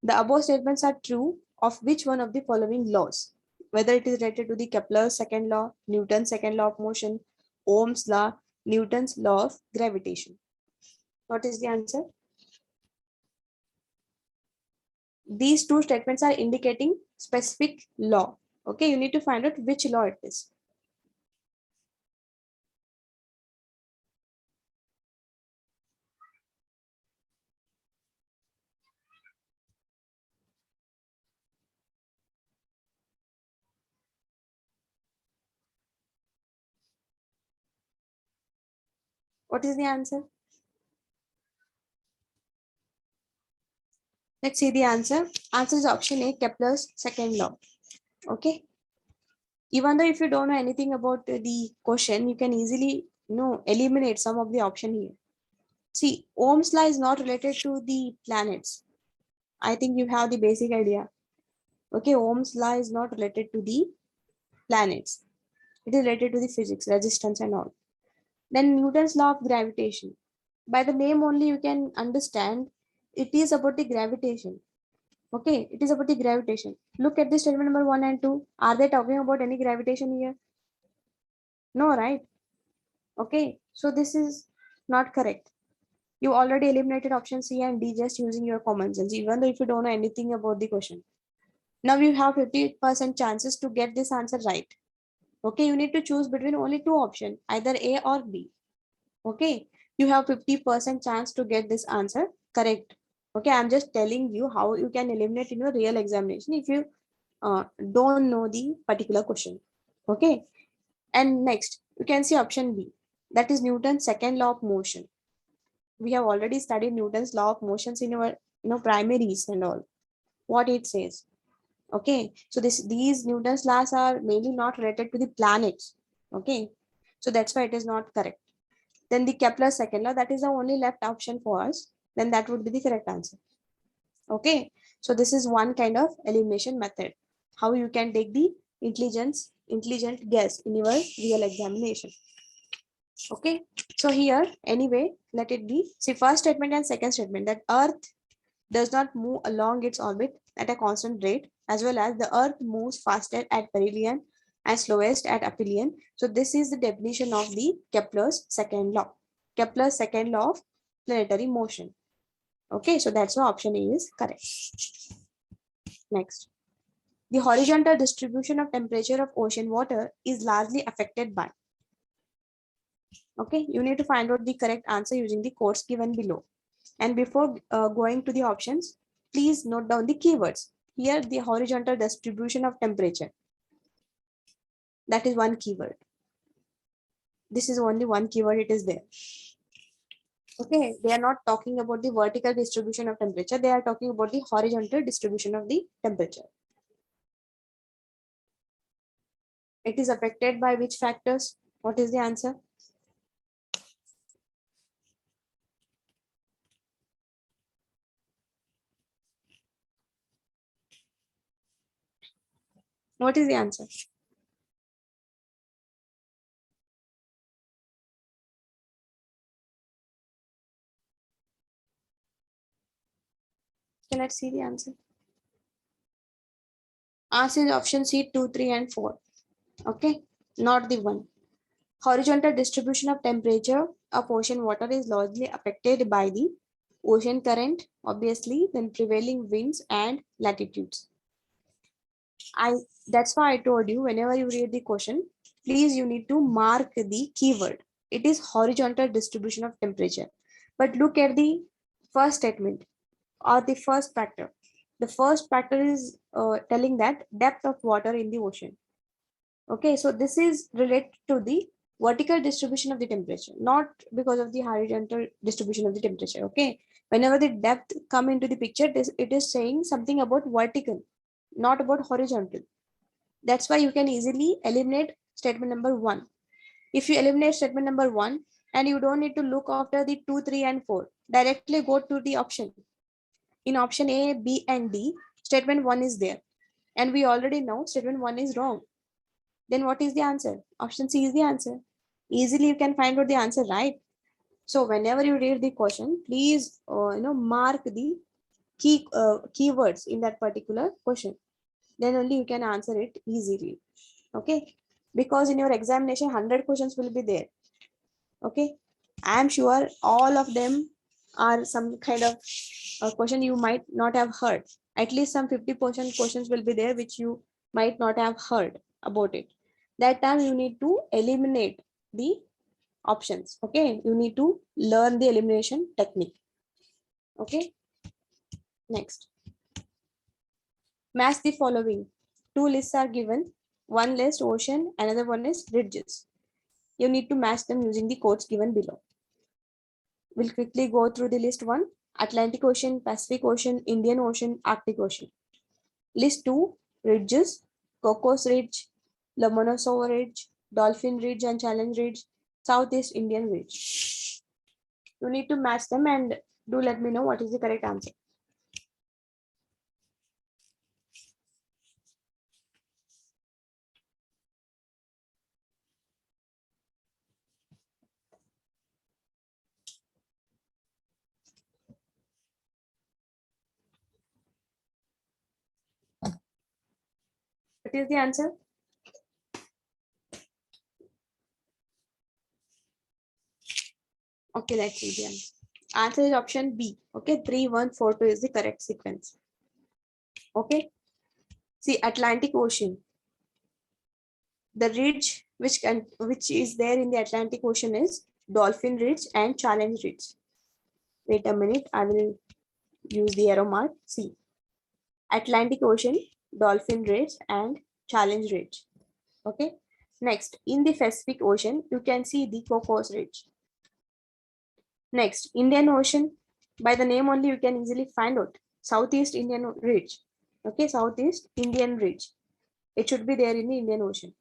The above statements are true of which one of the following laws? Whether it is related to the Kepler's second law, Newton's second law of motion, Ohm's law, Newton's law of gravitation. What is the answer? These two statements are indicating specific law. Okay, you need to find out which law it is. What is the answer? Let's see the answer. Answer is option A, Kepler's second law. Okay. Even though if you don't know anything about the question, you can easily eliminate some of the option here. See, Ohm's law is not related to the planets. I think you have the basic idea. Okay, Ohm's law is not related to the planets. It is related to the physics, resistance and all. Then Newton's law of gravitation. By the name only you can understand it is about the gravitation. Okay, it is about the gravitation. Look at the statement number 1 and 2. Are they talking about any gravitation here? No, right? Okay, so this is not correct. You already eliminated option C and D just using your common sense, even though if you don't know anything about the question. Now you have 50% chances to get this answer right. Okay, you need to choose between only two options, either A or B. Okay, you have 50% chance to get this answer correct. Okay, I'm just telling you how you can eliminate in your real examination if you don't know the particular question. Okay, and next you can see option B, that is Newton's second law of motion. We have already studied Newton's law of motions in our primaries and all. What it says. Okay, so these Newton's laws are mainly not related to the planets. Okay, so that's why it is not correct. Then the Kepler's second law, that is the only left option for us. Then that would be the correct answer. Okay, so this is one kind of elimination method. How you can take the intelligent guess in your real examination. Okay, so here anyway, let it be. See, first statement and second statement, that Earth does not move along its orbit at a constant rate, as well as the Earth moves faster at perihelion and slowest at aphelion. So this is the definition of the Kepler's second law. Kepler's second law of planetary motion. Okay, so that's why option A is correct. Next, the horizontal distribution of temperature of ocean water is largely affected by. Okay, you need to find out the correct answer using the codes given below. And before going to the options, please note down the keywords. Here, the horizontal distribution of temperature. That is one keyword. This is only one keyword, it is there. Okay, they are not talking about the vertical distribution of temperature. They are talking about the horizontal distribution of the temperature. It is affected by which factors? What is the answer? What is the answer? Okay, let's see the answer. Answer is option C, 2, 3, and 4. Okay, not the one. Horizontal distribution of temperature of ocean water is largely affected by the ocean current, obviously, then prevailing winds and latitudes. That's why I told you, whenever you read the question, please you need to mark the keyword. It is horizontal distribution of temperature. But look at the first statement or the first factor. The first factor is telling that depth of water in the ocean. Okay, so this is related to the vertical distribution of the temperature, not because of the horizontal distribution of the temperature. Okay, whenever the depth come into the picture, it is saying something about vertical, not about horizontal. That's why you can easily eliminate statement number 1. If you eliminate statement number 1 and you don't need to look after the 2, 3, and 4, directly go to the option. In option A, B, and D, statement 1 is there. And we already know statement 1 is wrong. Then what is the answer? Option C is the answer. Easily you can find out the answer, right? So whenever you read the question, please mark the keywords in that particular question. Then only you can answer it easily. Okay, because in your examination 100 questions will be there. Okay, I am sure all of them are some kind of question you might not have heard. At least some 50% questions will be there which you might not have heard about it. That time you need to eliminate the options. Okay, you need to learn the elimination technique. Okay, next, match the following. 2 lists are given. One list ocean, another one is ridges. You need to match them using the codes given below. We'll quickly go through the list 1. Atlantic Ocean, Pacific Ocean, Indian Ocean, Arctic Ocean. List 2, ridges, Cocos Ridge, Lomonosov Ridge, Dolphin Ridge and Challenge Ridge, Southeast Indian Ridge. You need to match them and do let me know what is the correct answer. What is the answer? Okay, let's see the answer. Answer is option B. Okay, 3, 1, 4, 2 is the correct sequence. Okay, see Atlantic Ocean. The ridge which is there in the Atlantic Ocean is Dolphin Ridge and Challenge Ridge. Wait a minute, I will use the arrow mark. See, Atlantic Ocean, Dolphin Ridge and Challenge Ridge. Okay, next in the Pacific Ocean you can see the Cocos Ridge. Next, Indian Ocean, by the name only you can easily find out Southeast Indian Ridge. Okay, Southeast Indian Ridge. It should be there in the Indian Ocean.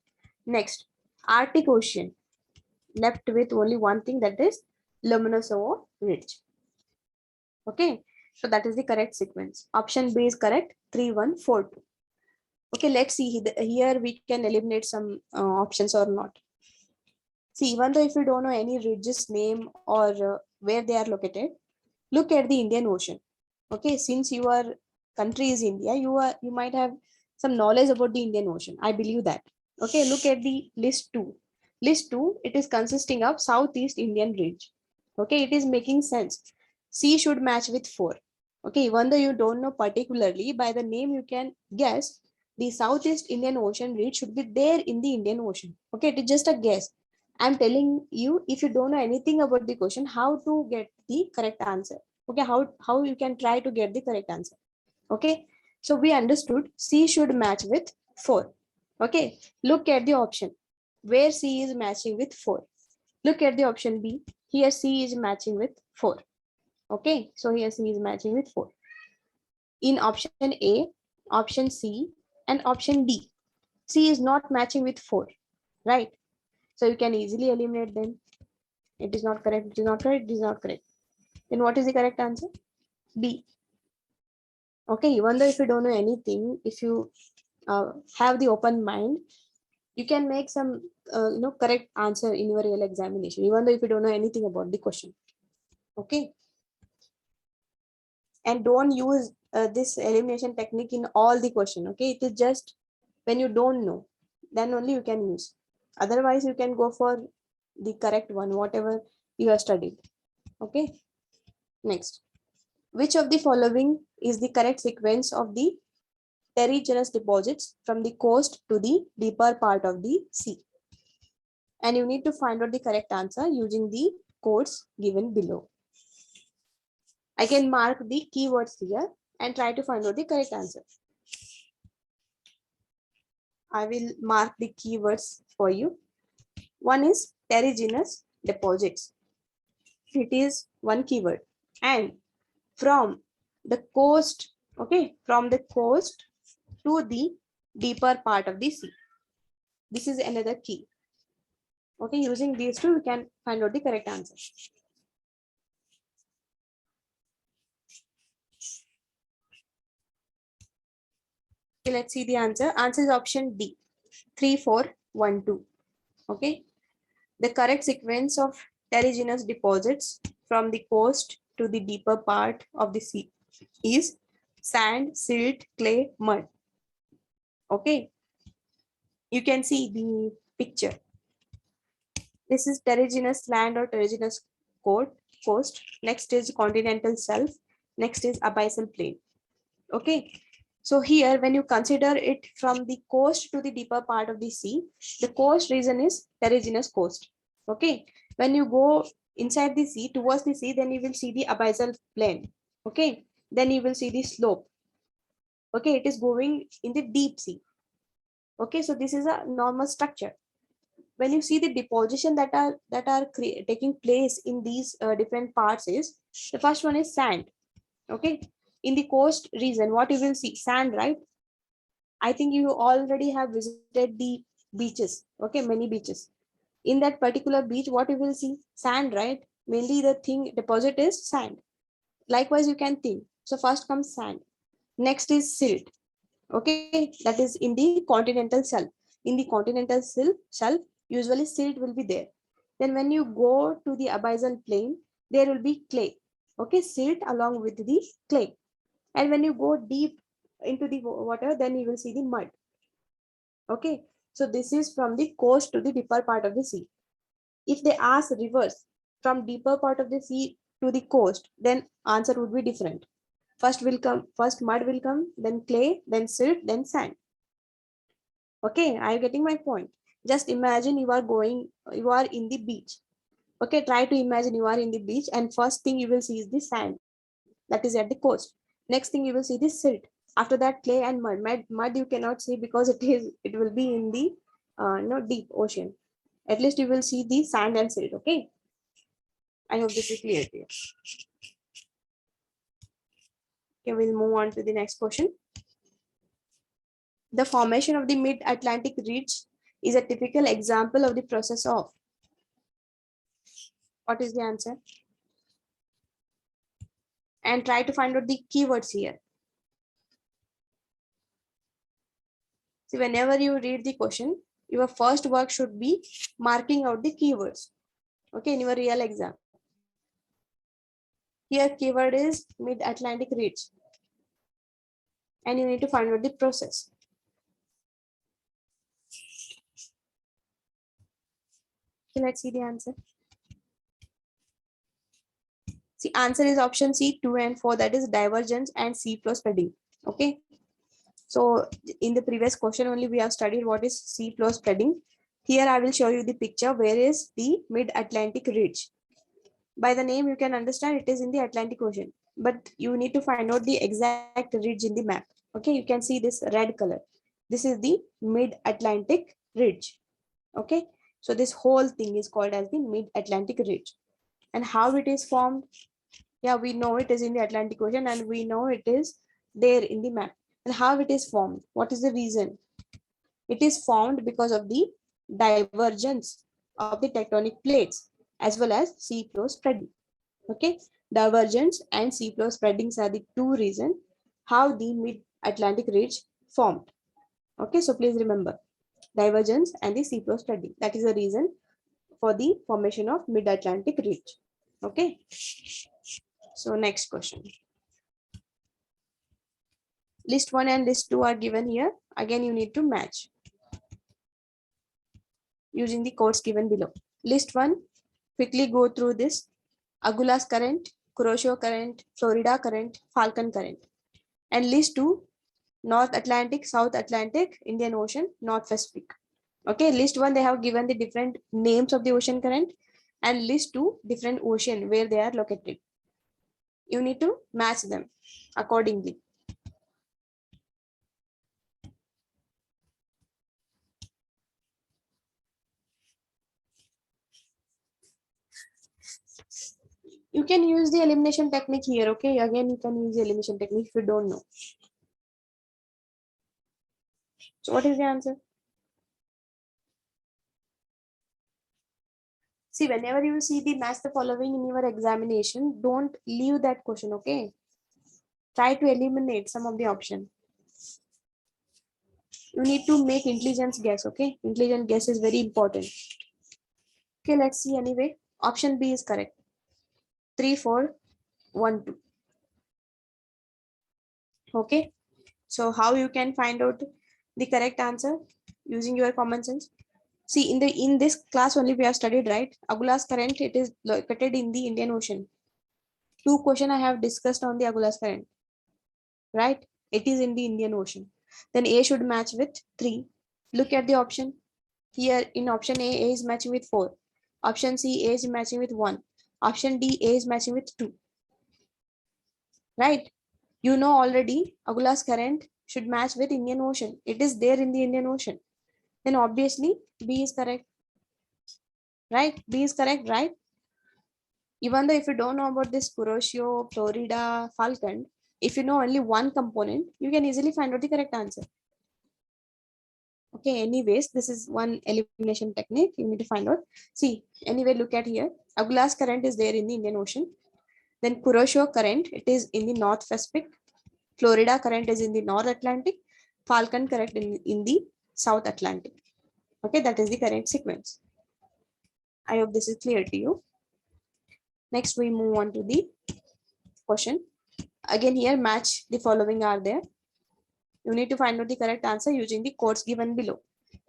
Next, Arctic Ocean, left with only one thing, that is Lomonosov Ridge. Okay, so that is the correct sequence. Option B is correct, 3, 1, 4, 2. Okay, let's see here we can eliminate some options or not. See, even though if you don't know any ridge's name or where they are located, look at the Indian Ocean. Okay, since your country is India, you might have some knowledge about the Indian Ocean. I believe that. Okay, look at the list 2. List 2, it is consisting of Southeast Indian Ridge. Okay, it is making sense. C should match with 4. Okay, even though you don't know particularly, by the name you can guess the Southeast Indian Ocean Ridge should be there in the Indian Ocean. Okay, it is just a guess. I'm telling you, if you don't know anything about the question, how to get the correct answer. Okay, how you can try to get the correct answer. Okay, so we understood C should match with 4. Okay, look at the option where C is matching with 4. Look at the option B. Here C is matching with 4. Okay, so here C is matching with 4. In option A, option C, and option D, C is not matching with 4, right? So you can easily eliminate them. It is not correct, it is not correct, it is not correct. Then what is the correct answer? B. Okay, even though if you don't know anything, if you have the open mind, you can make some correct answer in your real examination, even though if you don't know anything about the question. Okay, and don't use this elimination technique in all the question. Okay, it is just when you don't know, then only you can use. Otherwise you can go for the correct one, whatever you have studied. Okay, next, which of the following is the correct sequence of the terraceous deposits from the coast to the deeper part of the sea? And you need to find out the correct answer using the codes given below. I can mark the keywords here and try to find out the correct answer. I will mark the keywords for you. One is terraceous deposits. It is one keyword. And from the coast, okay, from the coast to the deeper part of the sea. This is another key. Okay, using these two, we can find out the correct answer. Okay, let's see the answer. Answer is option D, 3, 4, 1, 2. Okay, the correct sequence of terraceous deposits from the coast to the deeper part of the sea is sand, silt, clay, mud. Okay, you can see the picture. This is terraceous land or terraceous coast. Next is continental shelf. Next is abyssal plain. Okay, so here when you consider it from the coast to the deeper part of the sea, the coast region is terraceous coast. Okay, when you go inside the sea, towards the sea, then you will see the abyssal plain. Okay, then you will see the slope. Okay, it is going in the deep sea. Okay, so this is a normal structure. When you see the deposition that are taking place in these different parts, is the first one is sand. Okay, in the coast region, what you will see? Sand, right? I think you already have visited the beaches. Okay, many beaches. In that particular beach, what you will see? Sand, right? Mainly the thing deposit is sand. Likewise, you can think. So first comes sand. Next is silt. Okay, that is in the continental shelf. In the continental shelf, usually silt will be there. Then when you go to the abyssal plain, there will be clay. Okay, silt along with the clay. And when you go deep into the water, then you will see the mud. Okay, so this is from the coast to the deeper part of the sea. If they ask reverse, from deeper part of the sea to the coast, then answer would be different. First mud will come, then clay, then silt, then sand. Okay, are you getting my point? Just imagine you are in the beach. Okay, try to imagine you are in the beach, and first thing you will see is the sand that is at the coast. Next thing you will see the silt. After that, clay and mud. Mud you cannot see because it will be in the deep ocean. At least you will see the sand and silt. Okay, I hope this is clear to you. Okay, we'll move on to the next question. The formation of the mid-Atlantic ridge is a typical example of the process of. What is the answer? And try to find out the keywords here. See, whenever you read the question, your first work should be marking out the keywords. Okay, in your real exam. Here keyword is mid-Atlantic ridge. And you need to find out the process. Okay, let's see the answer. See, answer is option C, 2 and 4, that is divergence and sea flow spreading. Okay. So in the previous question only we have studied what is sea flow spreading. Here I will show you the picture where is the mid-Atlantic ridge. By the name you can understand it is in the Atlantic Ocean, but you need to find out the exact ridge in the map. Okay, you can see this red color. This is the mid-Atlantic ridge. Okay, so this whole thing is called as the mid-Atlantic ridge. And how it is formed? Yeah, we know it is in the Atlantic Ocean and we know it is there in the map. And how it is formed? What is the reason? It is formed because of the divergence of the tectonic plates as well as sea flow spreading. Okay, divergence and sea flow spreadings are the two reasons how the mid-Atlantic ridge formed. Okay, so please remember divergence and the seafloor study. That is the reason for the formation of mid-Atlantic ridge. Okay, so next question. List 1 and list 2 are given here. Again, you need to match using the codes given below. List 1, quickly go through this. Agulhas current, Kuroshio current, Florida current, Falcon current. And list 2, North Atlantic, South Atlantic, Indian Ocean, North Pacific. Okay, list 1, they have given the different names of the ocean current, and list 2, different ocean where they are located. You need to match them accordingly. You can use the elimination technique here. Okay, again, you can use the elimination technique if you don't know. So what is the answer? See, whenever you see the match the following in your examination, don't leave that question, okay? Try to eliminate some of the option. You need to make intelligence guess, okay? Intelligent guess is very important. Okay, let's see anyway. Option B is correct. 3, 4, 1, 2. Okay, so how you can find out the correct answer using your common sense? See, in this class only we have studied, right? Agulhas current, it is located in the Indian Ocean. 2 questions I have discussed on the Agulhas current, right? It is in the Indian Ocean. Then A should match with 3. Look at the option. Here in option A is matching with 4. Option C, A is matching with 1. Option D, A is matching with 2. Right? You know already Agulhas current should match with Indian Ocean. It is there in the Indian Ocean. Then obviously B is correct. Right? B is correct, right? Even though if you don't know about this Kuroshio, Florida, Falcon, if you know only one component, you can easily find out the correct answer. Okay, anyways, this is one elimination technique you need to find out. See, anyway, look at here. Agulhas current is there in the Indian Ocean. Then Kuroshio current, it is in the North Pacific. Florida current is in the North Atlantic. Falcon current in the South Atlantic. Okay, that is the correct sequence. I hope this is clear to you. Next, we move on to the question. Again, here match the following are there. You need to find out the correct answer using the codes given below.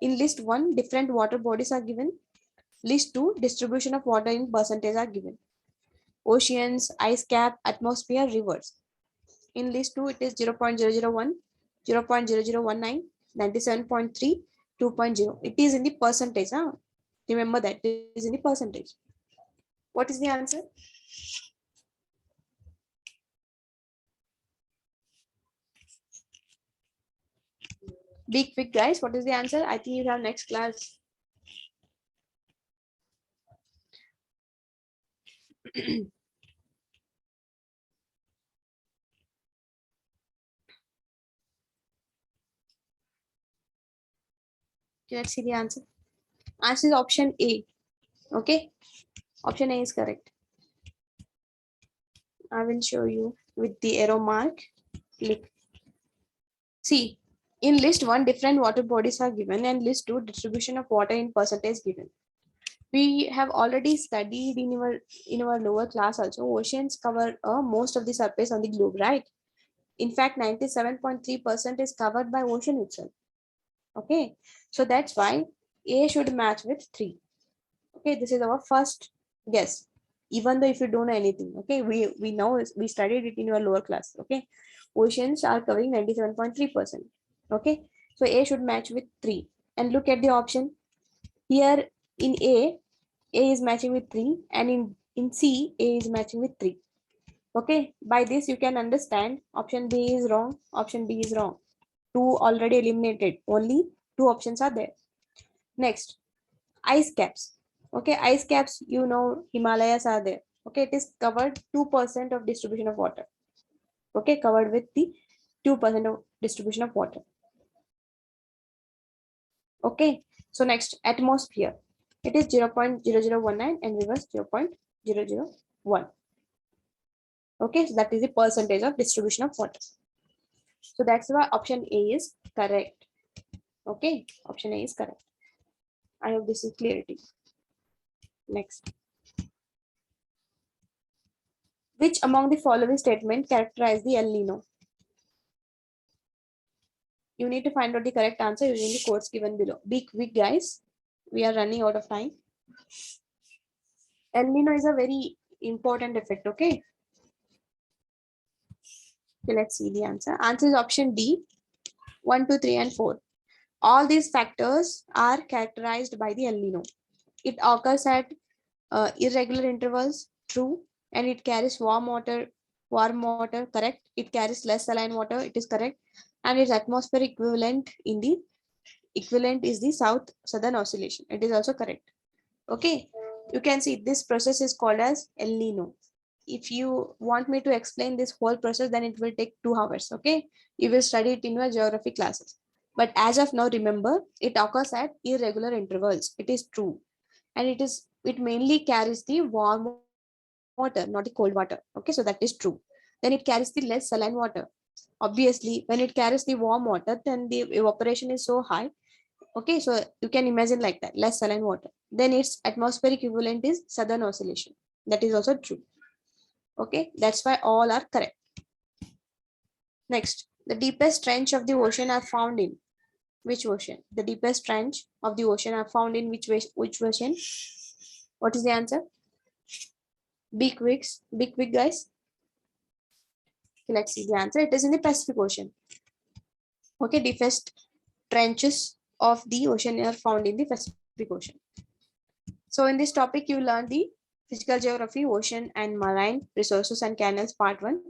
In list 1, different water bodies are given. List 2, distribution of water in percentage are given. Oceans, ice cap, atmosphere, rivers. In list 2, it is 0.001, 0.0019, 97.3, 2.0. It is in the percentage. Huh? Remember that it is in the percentage. What is the answer? Be quick, guys. What is the answer? I think you have next class. Let's see the answer. Answer is option A. Okay. Option A is correct. I will show you with the arrow mark. Click. See, in list 1, different water bodies are given, and list 2, distribution of water in percentage given. We have already studied in our lower class also. Oceans cover most of the surface on the globe, right? In fact, 97.3% is covered by ocean itself. Okay, so that's why A should match with 3. Okay, this is our first guess. Even though if you don't know anything, okay, we know, we studied it in your lower class. Okay, oceans are covering 97.3%. Okay, so A should match with 3. And look at the option here. In A is matching with 3, and in C, A is matching with 3. Okay, by this you can understand option B is wrong, option B is wrong. 2 already eliminated, only 2 options are there. Next, ice caps. Okay, ice caps, you know, Himalayas are there. Okay, it is covered 2% of distribution of water. Okay, covered with the 2% of distribution of water. Okay, so next, atmosphere. It is 0.0019 and reverse 0.001. Okay, so that is the percentage of distribution of water. So that's why option A is correct. Okay, option A is correct. I hope this is clarity. Next. Which among the following statement characterize the El Nino? You need to find out the correct answer using the codes given below. Be quick, guys. We are running out of time. El Nino is a very important effect, okay? Okay, let's see the answer. Answer is option D, 1, 2, 3, and 4. All these factors are characterized by the El Nino. It occurs at irregular intervals, true, and it carries warm water, correct. It carries less saline water, it is correct, and its atmospheric equivalent is the southern oscillation. It is also correct. Okay, you can see this process is called as El Nino. If you want me to explain this whole process, then it will take 2 hours. Okay, you will study it in your geography classes. But as of now, remember, it occurs at irregular intervals. It is true, and it mainly carries the warm water, not the cold water. Okay, so that is true. Then it carries the less saline water. Obviously, when it carries the warm water, then the evaporation is so high. Okay, so you can imagine like that, less saline water. Then its atmospheric equivalent is southern oscillation. That is also true. Okay, that's why all are correct. Next, the deepest trench of the ocean are found in which ocean? The deepest trench of the ocean are found in which ocean? What is the answer? Be quick, guys. Okay, let's see the answer. It is in the Pacific Ocean. Okay, deepest trenches of the ocean are found in the Pacific Ocean. So in this topic, you learn the physical geography, ocean and marine resources and canals part 1.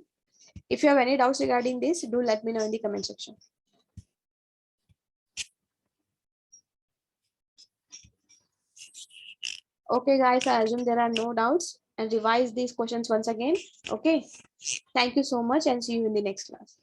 If you have any doubts regarding this, do let me know in the comment section. Okay, guys, I assume there are no doubts, and revise these questions once again. Okay, thank you so much and see you in the next class.